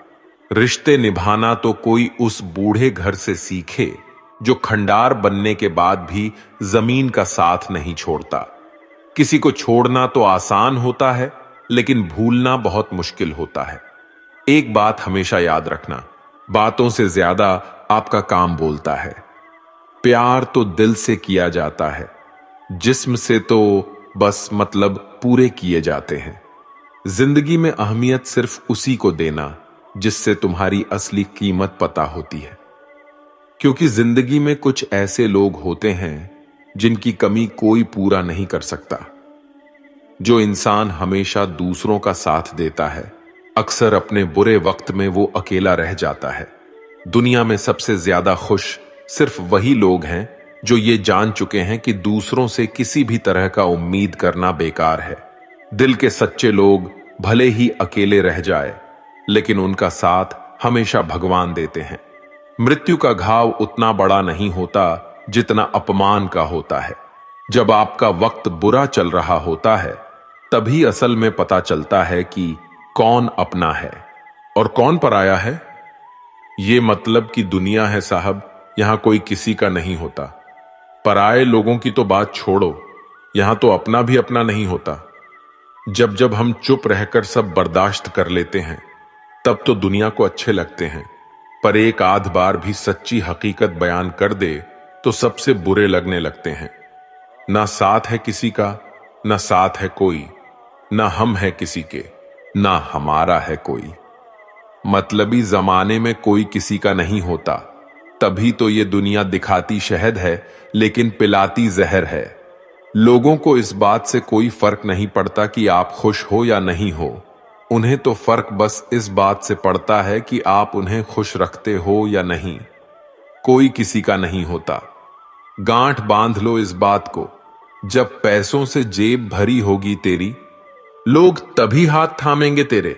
रिश्ते निभाना तो कोई उस बूढ़े घर से सीखे जो खंडार बनने के बाद भी जमीन का साथ नहीं छोड़ता। किसी को छोड़ना तो आसान होता है लेकिन भूलना बहुत मुश्किल होता है। एक बात हमेशा याद रखना, बातों से ज्यादा आपका काम बोलता है। प्यार तो दिल से किया जाता है, जिस्म से तो बस मतलब पूरे किए जाते हैं। जिंदगी में अहमियत सिर्फ उसी को देना जिससे तुम्हारी असली कीमत पता होती है। क्योंकि जिंदगी में कुछ ऐसे लोग होते हैं जिनकी कमी कोई पूरा नहीं कर सकता। जो इंसान हमेशा दूसरों का साथ देता है अक्सर अपने बुरे वक्त में वो अकेला रह जाता है। दुनिया में सबसे ज्यादा खुश सिर्फ वही लोग हैं जो ये जान चुके हैं कि दूसरों से किसी भी तरह का उम्मीद करना बेकार है। दिल के सच्चे लोग भले ही अकेले रह जाए लेकिन उनका साथ हमेशा भगवान देते हैं। मृत्यु का घाव उतना बड़ा नहीं होता जितना अपमान का होता है। जब आपका वक्त बुरा चल रहा होता है तभी असल में पता चलता है कि कौन अपना है और कौन पराया है। ये मतलब कि दुनिया है साहब, यहां कोई किसी का नहीं होता। पराये लोगों की तो बात छोड़ो, यहां तो अपना भी अपना नहीं होता। जब जब हम चुप रहकर सब बर्दाश्त कर लेते हैं तब तो दुनिया को अच्छे लगते हैं, पर एक आध बार भी सच्ची हकीकत बयान कर दे तो सबसे बुरे लगने लगते हैं। ना साथ है किसी का, ना साथ है कोई, ना हम है किसी के, ना हमारा है कोई। मतलबी जमाने में कोई किसी का नहीं होता, तभी तो ये दुनिया दिखाती शहद है लेकिन पिलाती जहर है। लोगों को इस बात से कोई फर्क नहीं पड़ता कि आप खुश हो या नहीं हो, उन्हें तो फर्क बस इस बात से पड़ता है कि आप उन्हें खुश रखते हो या नहीं। कोई किसी का नहीं होता। गांठ बांध लो इस बात को, जब पैसों से जेब भरी होगी तेरी, लोग तभी हाथ थामेंगे तेरे।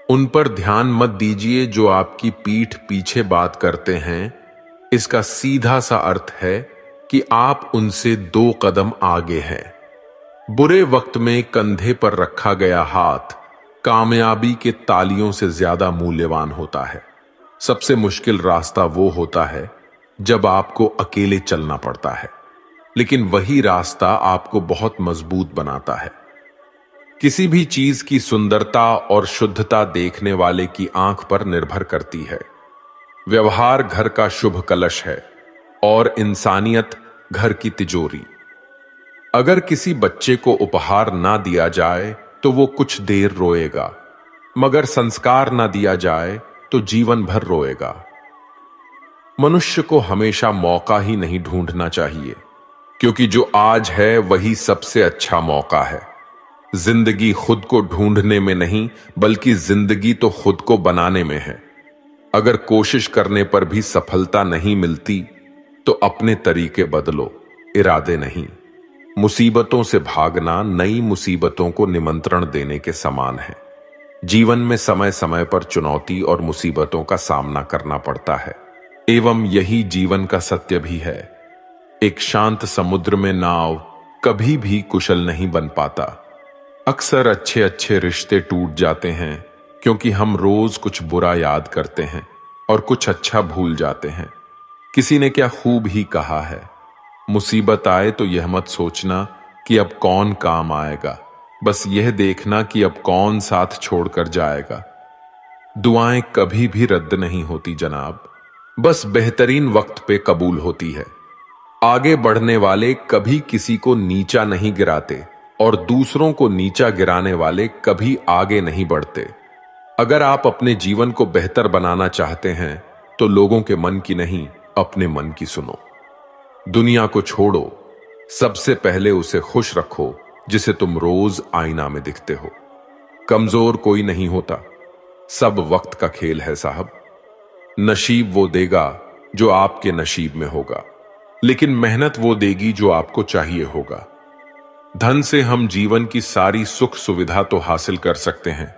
उन पर ध्यान मत दीजिए जो आपकी पीठ पीछे बात करते हैं। इसका सीधा सा अर्थ है कि आप उनसे 2 कदम आगे हैं। बुरे वक्त में कंधे पर रखा गया हाथ कामयाबी के तालियों से ज्यादा मूल्यवान होता है। सबसे मुश्किल रास्ता वो होता है जब आपको अकेले चलना पड़ता है, लेकिन वही रास्ता आपको बहुत मजबूत बनाता है। किसी भी चीज की सुंदरता और शुद्धता देखने वाले की आंख पर निर्भर करती है। व्यवहार घर का शुभ कलश है और इंसानियत घर की तिजोरी। अगर किसी बच्चे को उपहार ना दिया जाए तो वो कुछ देर रोएगा, मगर संस्कार ना दिया जाए तो जीवन भर रोएगा। मनुष्य को हमेशा मौका ही नहीं ढूंढना चाहिए, क्योंकि जो आज है वही सबसे अच्छा मौका है। जिंदगी खुद को ढूंढने में नहीं बल्कि जिंदगी तो खुद को बनाने में है। अगर कोशिश करने पर भी सफलता नहीं मिलती तो अपने तरीके बदलो, इरादे नहीं। मुसीबतों से भागना नई मुसीबतों को निमंत्रण देने के समान है। जीवन में समय समय पर चुनौती और मुसीबतों का सामना करना पड़ता है, एवं यही जीवन का सत्य भी है। एक शांत समुद्र में नाव कभी भी कुशल नहीं बन पाता। अक्सर अच्छे अच्छे रिश्ते टूट जाते हैं क्योंकि हम रोज कुछ बुरा याद करते हैं और कुछ अच्छा भूल जाते हैं। किसी ने क्या खूब ही कहा है, मुसीबत आए तो यह मत सोचना कि अब कौन काम आएगा, बस यह देखना कि अब कौन साथ छोड़कर जाएगा। दुआएं कभी भी रद्द नहीं होती जनाब, बस बेहतरीन वक्त पे कबूल होती है। आगे बढ़ने वाले कभी किसी को नीचा नहीं गिराते और दूसरों को नीचा गिराने वाले कभी आगे नहीं बढ़ते। अगर आप अपने जीवन को बेहतर बनाना चाहते हैं तो लोगों के मन की नहीं, अपने मन की सुनो। दुनिया को छोड़ो, सबसे पहले उसे खुश रखो जिसे तुम रोज आईना में दिखते हो। कमजोर कोई नहीं होता, सब वक्त का खेल है साहब। नसीब वो देगा जो आपके नसीब में होगा, लेकिन मेहनत वो देगी जो आपको चाहिए होगा। धन से हम जीवन की सारी सुख सुविधा तो हासिल कर सकते हैं,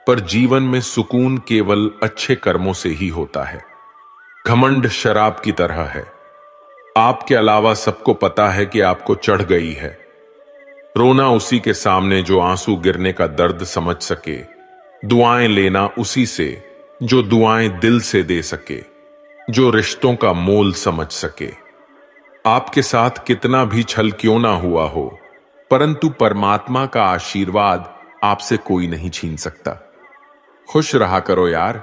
पर जीवन में सुकून केवल अच्छे कर्मों से ही होता है। घमंड शराब की तरह है, आपके अलावा सबको पता है कि आपको चढ़ गई है। रोना उसी के सामने जो आंसू गिरने का दर्द समझ सके, दुआएं लेना उसी से जो दुआएं दिल से दे सके, जो रिश्तों का मोल समझ सके। आपके साथ कितना भी छल क्यों ना हुआ हो, परंतु परमात्मा का आशीर्वाद आपसे कोई नहीं छीन सकता। खुश रहा करो यार,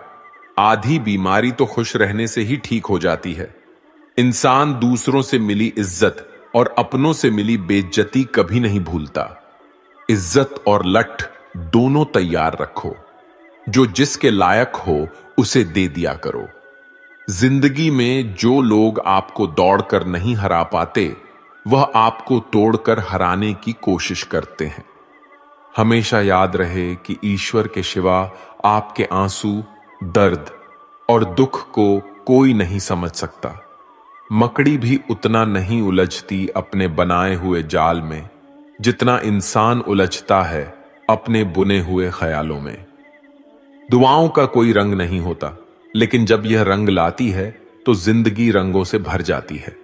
आधी बीमारी तो खुश रहने से ही ठीक हो जाती है। इंसान दूसरों से मिली इज्जत और अपनों से मिली बेइज्जती कभी नहीं भूलता। इज्जत और लठ दोनों तैयार रखो, जो जिसके लायक हो उसे दे दिया करो। जिंदगी में जो लोग आपको दौड़कर नहीं हरा पाते, वह आपको तोड़कर हराने की कोशिश करते हैं। हमेशा याद रहे कि ईश्वर के सिवा आपके आंसू, दर्द और दुख को कोई नहीं समझ सकता। मकड़ी भी उतना नहीं उलझती अपने बनाए हुए जाल में जितना इंसान उलझता है अपने बुने हुए ख्यालों में। दुआओं का कोई रंग नहीं होता, लेकिन जब यह रंग लाती है तो जिंदगी रंगों से भर जाती है।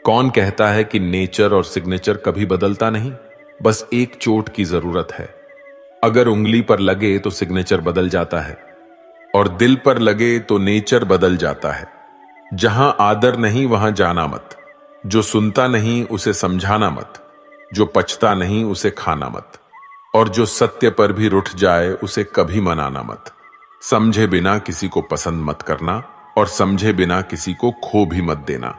कौन कहता है कि नेचर और सिग्नेचर कभी बदलता नहीं, बस एक चोट की जरूरत है। अगर उंगली पर लगे तो सिग्नेचर बदल जाता है, और दिल पर लगे तो नेचर बदल जाता है। जहां आदर नहीं वहां जाना मत, जो सुनता नहीं उसे समझाना मत, जो पचता नहीं उसे खाना मत, और जो सत्य पर भी रुठ जाए उसे कभी मनाना मत। समझे बिना किसी को पसंद मत करना और समझे बिना किसी को खो भी मत देना।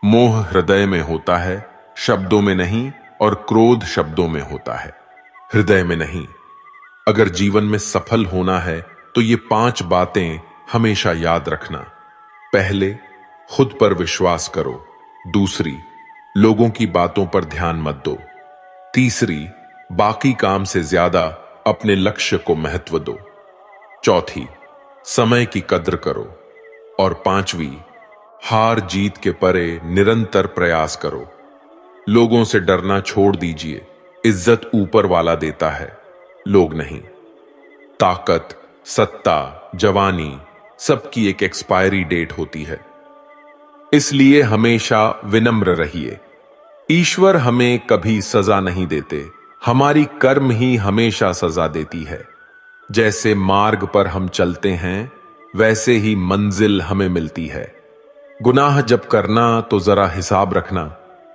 मोह हृदय में होता है, शब्दों में नहीं, और क्रोध शब्दों में होता है, हृदय में नहीं। अगर जीवन में सफल होना है तो ये 5 बातें हमेशा याद रखना। पहले, खुद पर विश्वास करो। दूसरी, लोगों की बातों पर ध्यान मत दो। तीसरी, बाकी काम से ज्यादा अपने लक्ष्य को महत्व दो। चौथी, समय की कद्र करो। और पांचवी, हार जीत के परे निरंतर प्रयास करो। लोगों से डरना छोड़ दीजिए, इज्जत ऊपर वाला देता है, लोग नहीं। ताकत, सत्ता, जवानी सबकी एक एक्सपायरी डेट होती है, इसलिए हमेशा विनम्र रहिए। ईश्वर हमें कभी सजा नहीं देते, हमारी कर्म ही हमेशा सजा देती है। जैसे मार्ग पर हम चलते हैं वैसे ही मंजिल हमें मिलती है। गुनाह जब करना तो जरा हिसाब रखना,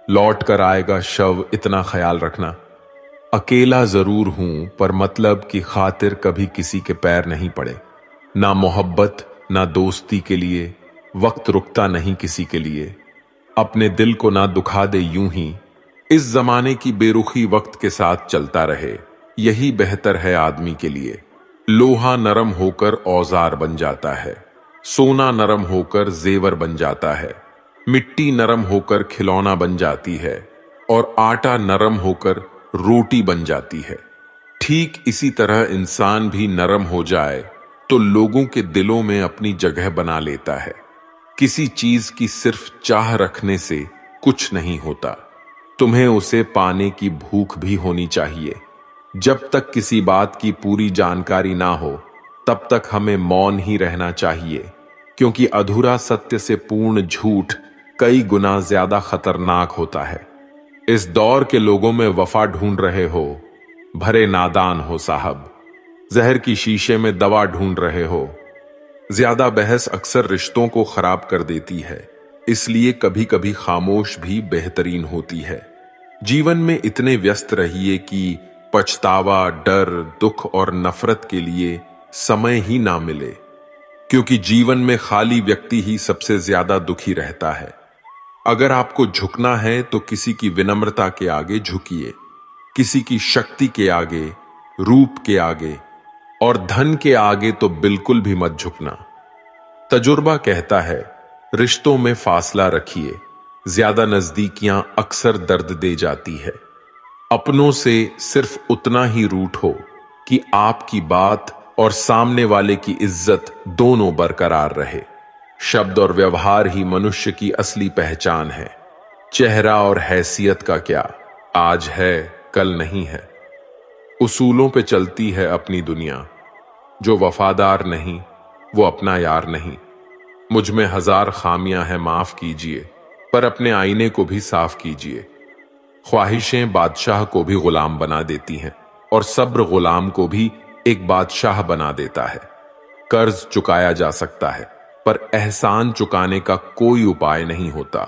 लौट कर आएगा शव, इतना ख्याल रखना। अकेला जरूर हूं पर मतलब की खातिर कभी किसी के पैर नहीं पड़े। ना मोहब्बत ना दोस्ती के लिए वक्त रुकता नहीं किसी के लिए। अपने दिल को ना दुखा दे यूं ही, इस जमाने की बेरुखी वक्त के साथ चलता रहे, यही बेहतर है आदमी के लिए। लोहा नरम होकर औजार बन जाता है, सोना नरम होकर जेवर बन जाता है, मिट्टी नरम होकर खिलौना बन जाती है, और आटा नरम होकर रोटी बन जाती है। ठीक इसी तरह इंसान भी नरम हो जाए तो लोगों के दिलों में अपनी जगह बना लेता है। किसी चीज की सिर्फ चाह रखने से कुछ नहीं होता, तुम्हें उसे पाने की भूख भी होनी चाहिए। जब तक किसी बात की पूरी जानकारी ना हो तब तक हमें मौन ही रहना चाहिए, क्योंकि अधूरा सत्य से पूर्ण झूठ कई गुना ज्यादा खतरनाक होता है। इस दौर के लोगों में वफा ढूंढ रहे हो, भरे नादान हो साहब। जहर की शीशे में दवा ढूंढ रहे हो। ज्यादा बहस अक्सर रिश्तों को खराब कर देती है, इसलिए कभी कभी खामोश भी बेहतरीन होती है। जीवन में इतने व्यस्त रहिए कि पछतावा, डर, दुख और नफरत के लिए समय ही ना मिले, क्योंकि जीवन में खाली व्यक्ति ही सबसे ज्यादा दुखी रहता है। अगर आपको झुकना है तो किसी की विनम्रता के आगे झुकिए, किसी की शक्ति के आगे, रूप के आगे और धन के आगे तो बिल्कुल भी मत झुकना। तजुर्बा कहता है, रिश्तों में फासला रखिए, ज्यादा नजदीकियां अक्सर दर्द दे जाती है। अपनों से सिर्फ उतना ही रूठो कि आपकी बात और सामने वाले की इज्जत दोनों बरकरार रहे। शब्द और व्यवहार ही मनुष्य की असली पहचान है। चेहरा और हैसियत का क्या, आज है कल नहीं है। उसूलों पे चलती है अपनी दुनिया, जो वफादार नहीं वो अपना यार नहीं। मुझ में हजार खामियां हैं, माफ कीजिए, पर अपने आईने को भी साफ कीजिए। ख्वाहिशें बादशाह को भी गुलाम बना देती हैं और सब्र गुलाम को भी एक बादशाह बना देता है। कर्ज चुकाया जा सकता है, पर एहसान चुकाने का कोई उपाय नहीं होता।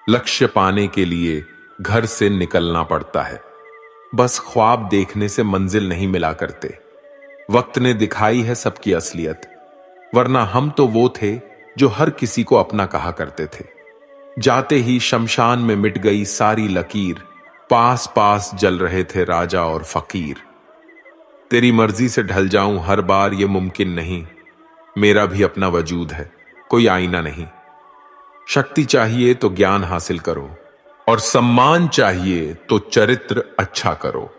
लक्ष्य पाने के लिए घर से निकलना पड़ता है। बस ख्वाब देखने से मंजिल नहीं मिला करते। वक्त ने दिखाई है सबकी असलियत, वरना हम तो वो थे जो हर किसी को अपना कहा करते थे। जाते ही शमशान में मिट गई सारी लकीर, पास पास जल रहे थे राजा और फकीर। तेरी मर्जी से ढल जाऊं हर बार ये मुमकिन नहीं, मेरा भी अपना वजूद है, कोई आईना नहीं। शक्ति चाहिए तो ज्ञान हासिल करो, और सम्मान चाहिए तो चरित्र अच्छा करो।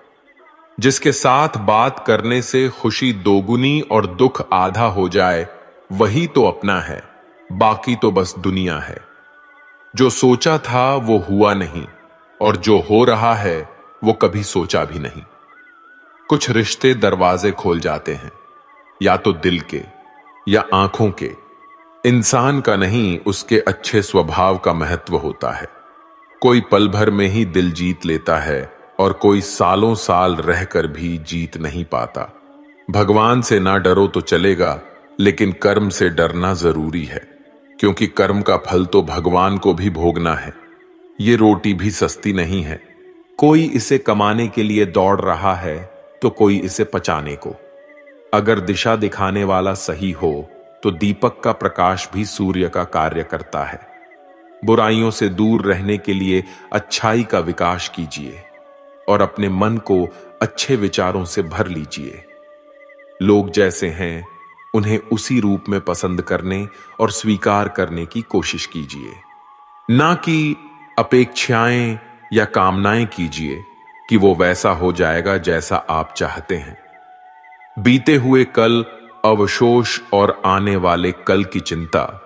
जिसके साथ बात करने से खुशी दोगुनी और दुख आधा हो जाए, वही तो अपना है, बाकी तो बस दुनिया है। जो सोचा था वो हुआ नहीं, और जो हो रहा है वो कभी सोचा भी नहीं। कुछ रिश्ते दरवाजे खोल जाते हैं, या तो दिल के या आंखों के। इंसान का नहीं, उसके अच्छे स्वभाव का महत्व होता है। कोई पल भर में ही दिल जीत लेता है और कोई सालों साल रहकर भी जीत नहीं पाता। भगवान से ना डरो तो चलेगा, लेकिन कर्म से डरना जरूरी है, क्योंकि कर्म का फल तो भगवान को भी भोगना है। ये रोटी भी सस्ती नहीं है। कोई इसे कमाने के लिए दौड़ रहा है तो कोई इसे पचाने को। अगर दिशा दिखाने वाला सही हो तो दीपक का प्रकाश भी सूर्य का कार्य करता है। बुराइयों से दूर रहने के लिए अच्छाई का विकास कीजिए और अपने मन को अच्छे विचारों से भर लीजिए। लोग जैसे हैं उन्हें उसी रूप में पसंद करने और स्वीकार करने की कोशिश कीजिए, ना कि अपेक्षाएं या कामनाएं कीजिए कि वो वैसा हो जाएगा जैसा आप चाहते हैं। बीते हुए कल, अवशोष और आने वाले कल की चिंता,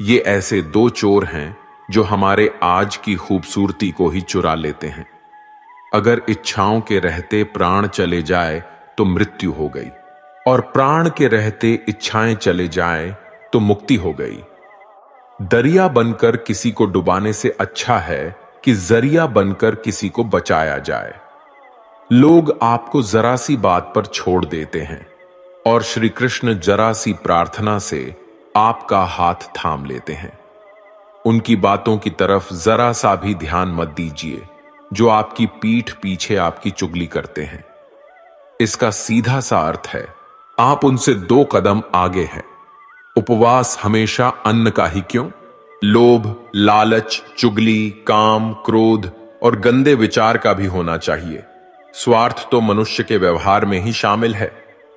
ये ऐसे दो चोर हैं जो हमारे आज की खूबसूरती को ही चुरा लेते हैं। अगर इच्छाओं के रहते प्राण चले जाए तो मृत्यु हो गई, और प्राण के रहते इच्छाएं चले जाए तो मुक्ति हो गई। दरिया बनकर किसी को डुबाने से अच्छा है कि जरिया बनकर किसी को बचाया जाए। लोग आपको जरा सी बात पर छोड़ देते हैं और श्री कृष्ण जरा सी प्रार्थना से आपका हाथ थाम लेते हैं। उनकी बातों की तरफ जरा सा भी ध्यान मत दीजिए जो आपकी पीठ पीछे आपकी चुगली करते हैं। इसका सीधा सा अर्थ है, आप उनसे 2 कदम आगे हैं। उपवास हमेशा अन्न का ही क्यों? लोभ, लालच, चुगली, काम, क्रोध और गंदे विचार का भी होना चाहिए। स्वार्थ तो मनुष्य के व्यवहार में ही शामिल है।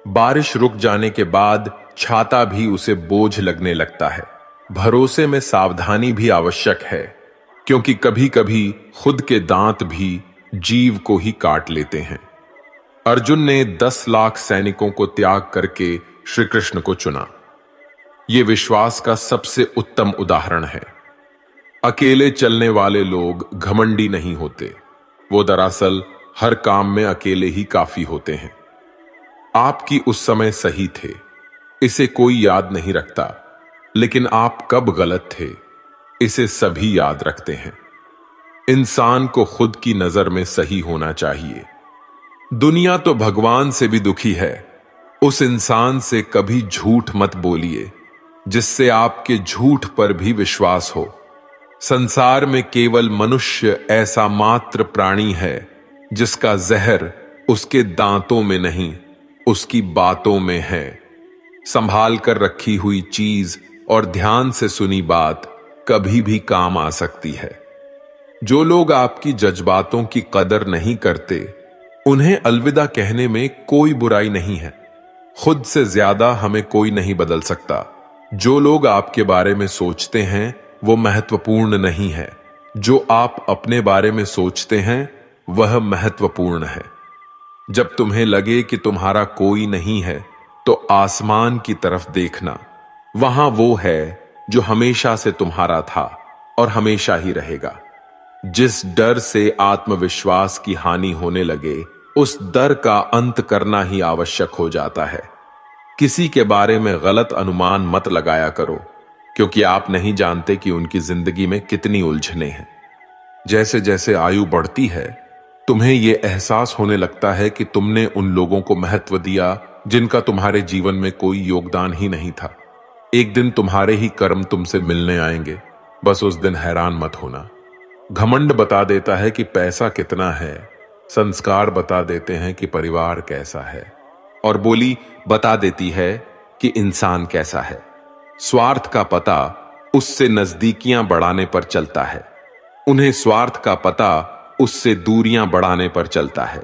बारिश रुक जाने के बाद छाता भी उसे बोझ लगने लगता है। भरोसे में सावधानी भी आवश्यक है, क्योंकि कभी कभी खुद के दांत भी जीव को ही काट लेते हैं। अर्जुन ने 10 लाख सैनिकों को त्याग करके श्री कृष्ण को चुना। यह विश्वास का सबसे उत्तम उदाहरण है। अकेले चलने वाले लोग घमंडी नहीं होते, वो दरअसल हर काम में अकेले ही काफी होते हैं। आपकी उस समय सही थे, इसे कोई याद नहीं रखता, लेकिन आप कब गलत थे इसे सभी याद रखते हैं। इंसान को खुद की नजर में सही होना चाहिए। दुनिया तो भगवान से भी दुखी है। उस इंसान से कभी झूठ मत बोलिए जिससे आपके झूठ पर भी विश्वास हो। संसार में केवल मनुष्य ऐसा मात्र प्राणी है जिसका जहर उसके दांतों में नहीं, उसकी बातों में है। संभाल कर रखी हुई चीज और ध्यान से सुनी बात कभी भी काम आ सकती है। जो लोग आपकी जज्बातों की कदर नहीं करते, उन्हें अलविदा कहने में कोई बुराई नहीं है। खुद से ज्यादा हमें कोई नहीं बदल सकता। जो लोग आपके बारे में सोचते हैं वो महत्वपूर्ण नहीं है। जो आप अपने बारे में सोचते हैं वह महत्वपूर्ण है। जब तुम्हें लगे कि तुम्हारा कोई नहीं है तो आसमान की तरफ देखना। वहां वो है जो हमेशा से तुम्हारा था और हमेशा ही रहेगा। जिस डर से आत्मविश्वास की हानि होने लगे, उस डर का अंत करना ही आवश्यक हो जाता है। किसी के बारे में गलत अनुमान मत लगाया करो, क्योंकि आप नहीं जानते कि उनकी जिंदगी में कितनी उलझनें हैं। जैसे जैसे आयु बढ़ती है, तुम्हें यह एहसास होने लगता है कि तुमने उन लोगों को महत्व दिया जिनका तुम्हारे जीवन में कोई योगदान ही नहीं था। एक दिन तुम्हारे ही कर्म तुमसे मिलने आएंगे, बस उस दिन हैरान मत होना। घमंड बता देता है कि पैसा कितना है, संस्कार बता देते हैं कि परिवार कैसा है, और बोली बता देती है कि इंसान कैसा है। स्वार्थ का पता उससे नजदीकियां बढ़ाने पर चलता है, उन्हें स्वार्थ का पता उससे दूरियां बढ़ाने पर चलता है।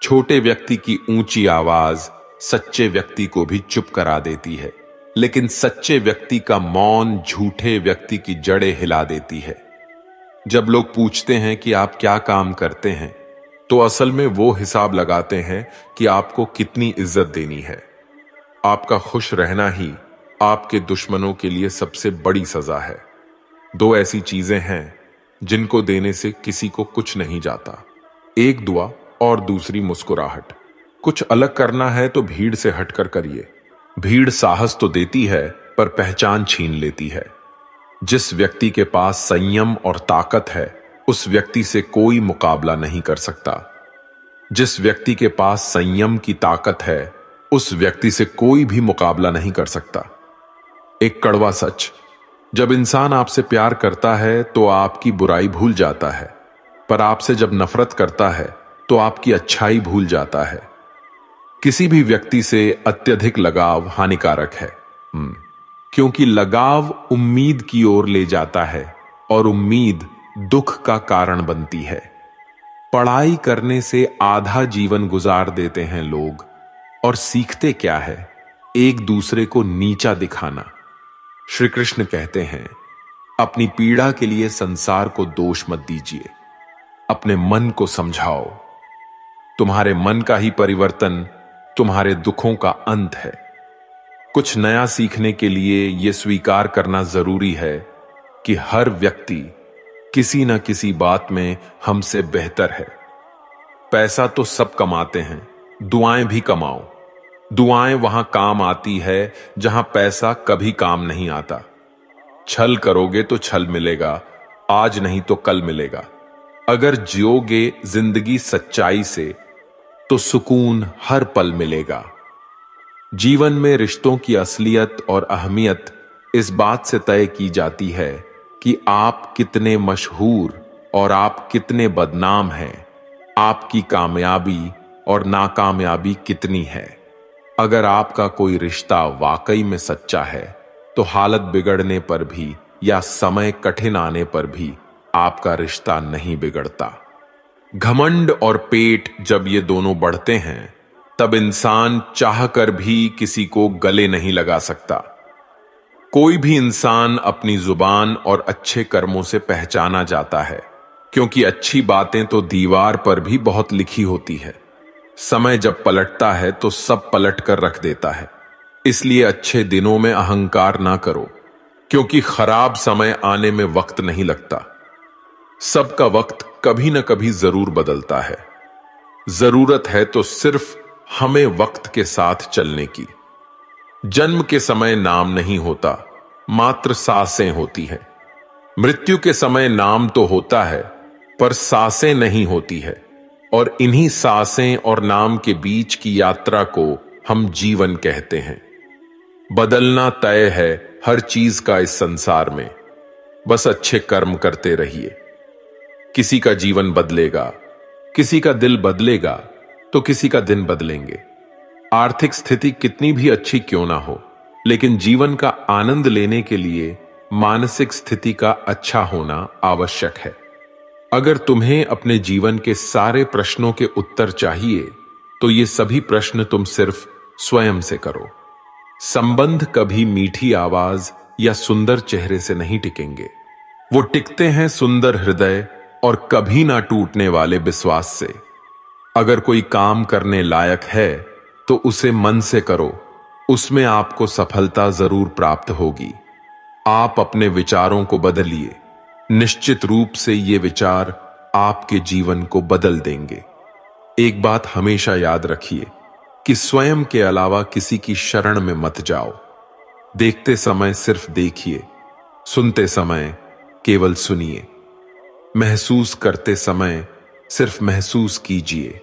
छोटे व्यक्ति की ऊंची आवाज सच्चे व्यक्ति को भी चुप करा देती है, लेकिन सच्चे व्यक्ति का मौन झूठे व्यक्ति की जड़ें हिला देती है। जब लोग पूछते हैं कि आप क्या काम करते हैं, तो असल में वो हिसाब लगाते हैं कि आपको कितनी इज्जत देनी है। आपका खुश रहना ही आपके दुश्मनों के लिए सबसे बड़ी सजा है। दो ऐसी चीजें हैं जिनको देने से किसी को कुछ नहीं जाता, एक दुआ और दूसरी मुस्कुराहट। कुछ अलग करना है तो भीड़ से हटकर करिए। भीड़ साहस तो देती है पर पहचान छीन लेती है। जिस व्यक्ति के पास संयम और ताकत है, उस व्यक्ति से कोई मुकाबला नहीं कर सकता। जिस व्यक्ति के पास संयम की ताकत है, उस व्यक्ति से कोई भी मुकाबला नहीं कर सकता। एक कड़वा सच, जब इंसान आपसे प्यार करता है तो आपकी बुराई भूल जाता है, पर आपसे जब नफरत करता है तो आपकी अच्छाई भूल जाता है। किसी भी व्यक्ति से अत्यधिक लगाव हानिकारक है, क्योंकि लगाव उम्मीद की ओर ले जाता है और उम्मीद दुख का कारण बनती है। पढ़ाई करने से आधा जीवन गुजार देते हैं लोग, और सीखते क्या है? एक दूसरे को नीचा दिखाना। श्री कृष्ण कहते हैं, अपनी पीड़ा के लिए संसार को दोष मत दीजिए, अपने मन को समझाओ। तुम्हारे मन का ही परिवर्तन तुम्हारे दुखों का अंत है। कुछ नया सीखने के लिए यह स्वीकार करना जरूरी है कि हर व्यक्ति किसी न किसी बात में हमसे बेहतर है। पैसा तो सब कमाते हैं, दुआएं भी कमाओ। दुआएं वहां काम आती है जहां पैसा कभी काम नहीं आता। छल करोगे तो छल मिलेगा, आज नहीं तो कल मिलेगा। अगर जियोगे जिंदगी सच्चाई से तो सुकून हर पल मिलेगा। जीवन में रिश्तों की असलियत और अहमियत इस बात से तय की जाती है कि आप कितने मशहूर और आप कितने बदनाम हैं, आपकी कामयाबी और नाकामयाबी कितनी है। अगर आपका कोई रिश्ता वाकई में सच्चा है तो हालत बिगड़ने पर भी या समय कठिन आने पर भी आपका रिश्ता नहीं बिगड़ता। घमंड और पेट जब ये दोनों बढ़ते हैं, तब इंसान चाहकर भी किसी को गले नहीं लगा सकता। कोई भी इंसान अपनी जुबान और अच्छे कर्मों से पहचाना जाता है, क्योंकि अच्छी बातें तो दीवार पर भी बहुत लिखी होती है। समय जब पलटता है तो सब पलट कर रख देता है। इसलिए अच्छे दिनों में अहंकार ना करो, क्योंकि खराब समय आने में वक्त नहीं लगता। सबका वक्त कभी न कभी जरूर बदलता है। जरूरत है तो सिर्फ हमें वक्त के साथ चलने की। जन्म के समय नाम नहीं होता, मात्र सांसें होती हैं। मृत्यु के समय नाम तो होता है, पर सांसें नहीं होती है। और इन्हीं सांसें और नाम के बीच की यात्रा को हम जीवन कहते हैं। बदलना तय है हर चीज का इस संसार में, बस अच्छे कर्म करते रहिए। किसी का जीवन बदलेगा, किसी का दिल बदलेगा, तो किसी का दिन बदलेंगे। आर्थिक स्थिति कितनी भी अच्छी क्यों ना हो, लेकिन जीवन का आनंद लेने के लिए मानसिक स्थिति का अच्छा होना आवश्यक है। अगर तुम्हें अपने जीवन के सारे प्रश्नों के उत्तर चाहिए, तो ये सभी प्रश्न तुम सिर्फ स्वयं से करो। संबंध कभी मीठी आवाज या सुंदर चेहरे से नहीं टिकेंगे, वो टिकते हैं सुंदर हृदय और कभी ना टूटने वाले विश्वास से। अगर कोई काम करने लायक है तो उसे मन से करो, उसमें आपको सफलता जरूर प्राप्त होगी। आप अपने विचारों को बदलिए, निश्चित रूप से ये विचार आपके जीवन को बदल देंगे। एक बात हमेशा याद रखिए कि स्वयं के अलावा किसी की शरण में मत जाओ। देखते समय सिर्फ देखिए, सुनते समय केवल सुनिए, महसूस करते समय सिर्फ महसूस कीजिए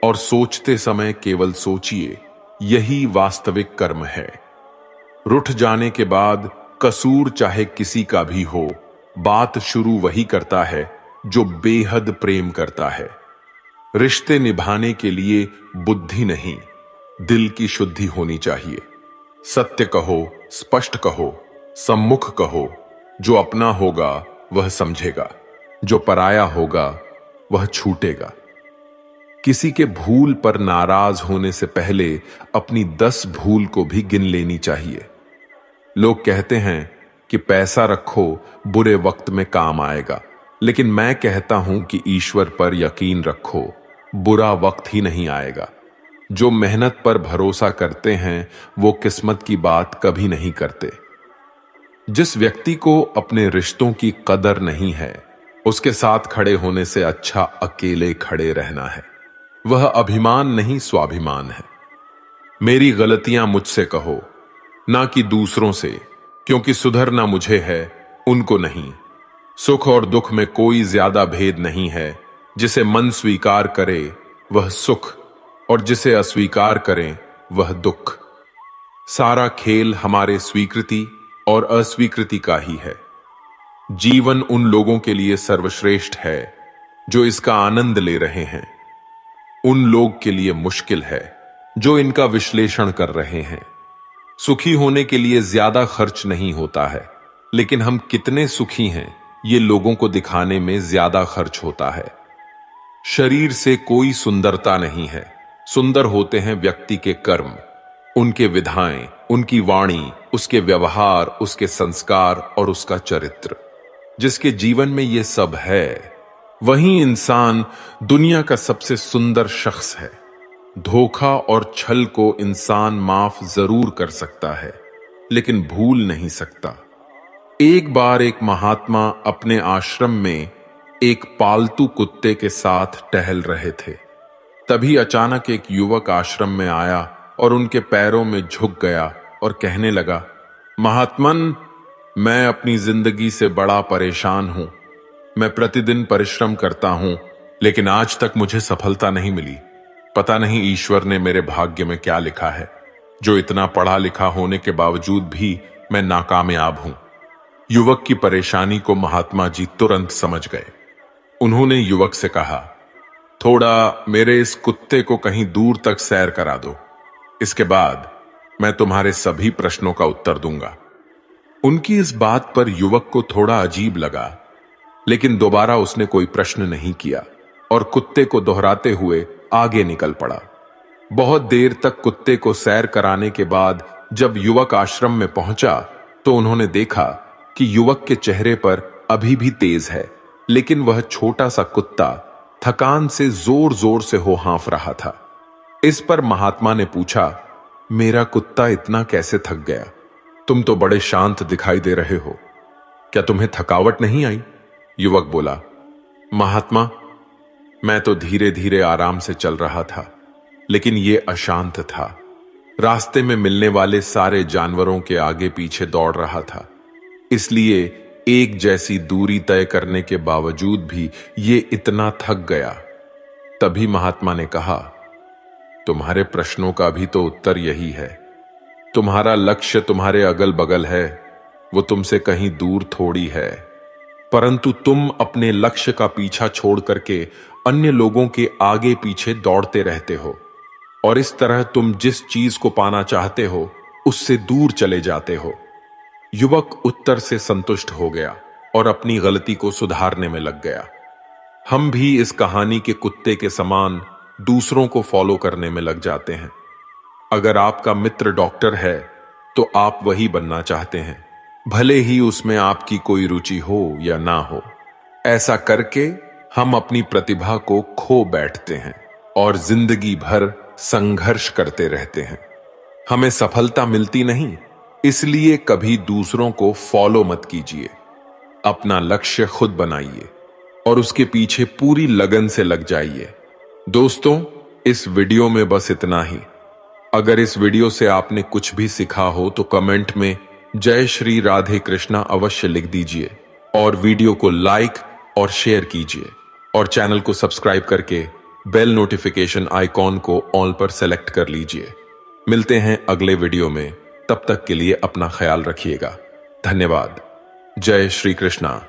और सोचते समय केवल सोचिए। यही वास्तविक कर्म है। रुठ जाने के बाद कसूर चाहे किसी का भी हो, बात शुरू वही करता है जो बेहद प्रेम करता है। रिश्ते निभाने के लिए बुद्धि नहीं, दिल की शुद्धि होनी चाहिए। सत्य कहो, स्पष्ट कहो, सम्मुख कहो। जो अपना होगा वह समझेगा, जो पराया होगा वह छूटेगा। किसी के भूल पर नाराज होने से पहले अपनी 10 भूल को भी गिन लेनी चाहिए। लोग कहते हैं कि पैसा रखो, बुरे वक्त में काम आएगा, लेकिन मैं कहता हूं कि ईश्वर पर यकीन रखो, बुरा वक्त ही नहीं आएगा। जो मेहनत पर भरोसा करते हैं वो किस्मत की बात कभी नहीं करते। जिस व्यक्ति को अपने रिश्तों की कदर नहीं है, उसके साथ खड़े होने से अच्छा अकेले खड़े रहना है। वह अभिमान नहीं, स्वाभिमान है। मेरी गलतियां मुझसे कहो, ना कि दूसरों से, क्योंकि सुधरना मुझे है, उनको नहीं। सुख और दुख में कोई ज्यादा भेद नहीं है। जिसे मन स्वीकार करे वह सुख, और जिसे अस्वीकार करें वह दुख। सारा खेल हमारे स्वीकृति और अस्वीकृति का ही है। जीवन उन लोगों के लिए सर्वश्रेष्ठ है जो इसका आनंद ले रहे हैं। उन लोग के लिए मुश्किल है जो इनका विश्लेषण कर रहे हैं। सुखी होने के लिए ज्यादा खर्च नहीं होता है, लेकिन हम कितने सुखी हैं ये लोगों को दिखाने में ज्यादा खर्च होता है। शरीर से कोई सुंदरता नहीं है, सुंदर होते हैं व्यक्ति के कर्म, उनके विधाएं, उनकी वाणी, उसके व्यवहार, उसके संस्कार और उसका चरित्र। जिसके जीवन में ये सब है, वही इंसान दुनिया का सबसे सुंदर शख्स है। धोखा और छल को इंसान माफ जरूर कर सकता है, लेकिन भूल नहीं सकता। एक बार एक महात्मा अपने आश्रम में एक पालतू कुत्ते के साथ टहल रहे थे। तभी अचानक एक युवक आश्रम में आया और उनके पैरों में झुक गया और कहने लगा, महात्मन, मैं अपनी जिंदगी से बड़ा परेशान हूं। मैं प्रतिदिन परिश्रम करता हूं, लेकिन आज तक मुझे सफलता नहीं मिली। पता नहीं ईश्वर ने मेरे भाग्य में क्या लिखा है, जो इतना पढ़ा लिखा होने के बावजूद भी मैं नाकामयाब हूं। युवक की परेशानी को महात्मा जी तुरंत समझ गए। उन्होंने युवक से कहा, थोड़ा मेरे इस कुत्ते को कहीं दूर तक सैर करा दो, इसके बाद मैं तुम्हारे सभी प्रश्नों का उत्तर दूंगा। उनकी इस बात पर युवक को थोड़ा अजीब लगा, लेकिन दोबारा उसने कोई प्रश्न नहीं किया और कुत्ते को दोहराते हुए आगे निकल पड़ा। बहुत देर तक कुत्ते को सैर कराने के बाद जब युवक आश्रम में पहुंचा तो उन्होंने देखा कि युवक के चेहरे पर अभी भी तेज है, लेकिन वह छोटा सा कुत्ता थकान से जोर जोर से हो हाँफ रहा था। इस पर महात्मा ने पूछा, मेरा कुत्ता इतना कैसे थक गया? तुम तो बड़े शांत दिखाई दे रहे हो, क्या तुम्हें थकावट नहीं आई? युवक बोला, महात्मा, मैं तो धीरे धीरे आराम से चल रहा था, लेकिन ये अशांत था। रास्ते में मिलने वाले सारे जानवरों के आगे पीछे दौड़ रहा था, इसलिए एक जैसी दूरी तय करने के बावजूद भी ये इतना थक गया। तभी महात्मा ने कहा, तुम्हारे प्रश्नों का भी तो उत्तर यही है। तुम्हारा लक्ष्य तुम्हारे अगल बगल है, वो तुमसे कहीं दूर थोड़ी है। परंतु तुम अपने लक्ष्य का पीछा छोड़ करके अन्य लोगों के आगे पीछे दौड़ते रहते हो, और इस तरह तुम जिस चीज को पाना चाहते हो उससे दूर चले जाते हो। युवक उत्तर से संतुष्ट हो गया और अपनी गलती को सुधारने में लग गया। हम भी इस कहानी के कुत्ते के समान दूसरों को फॉलो करने में लग जाते हैं। अगर आपका मित्र डॉक्टर है तो आप वही बनना चाहते हैं, भले ही उसमें आपकी कोई रुचि हो या ना हो। ऐसा करके हम अपनी प्रतिभा को खो बैठते हैं और जिंदगी भर संघर्ष करते रहते हैं। हमें सफलता मिलती नहीं, इसलिए कभी दूसरों को फॉलो मत कीजिए। अपना लक्ष्य खुद बनाइए और उसके पीछे पूरी लगन से लग जाइए। दोस्तों, इस वीडियो में बस इतना ही। अगर इस वीडियो से आपने कुछ भी सीखा हो तो कमेंट में जय श्री राधे कृष्णा अवश्य लिख दीजिए, और वीडियो को लाइक और शेयर कीजिए, और चैनल को सब्सक्राइब करके बेल नोटिफिकेशन आइकॉन को ऑल पर सेलेक्ट कर लीजिए। मिलते हैं अगले वीडियो में, तब तक के लिए अपना ख्याल रखिएगा। धन्यवाद। जय श्री कृष्णा।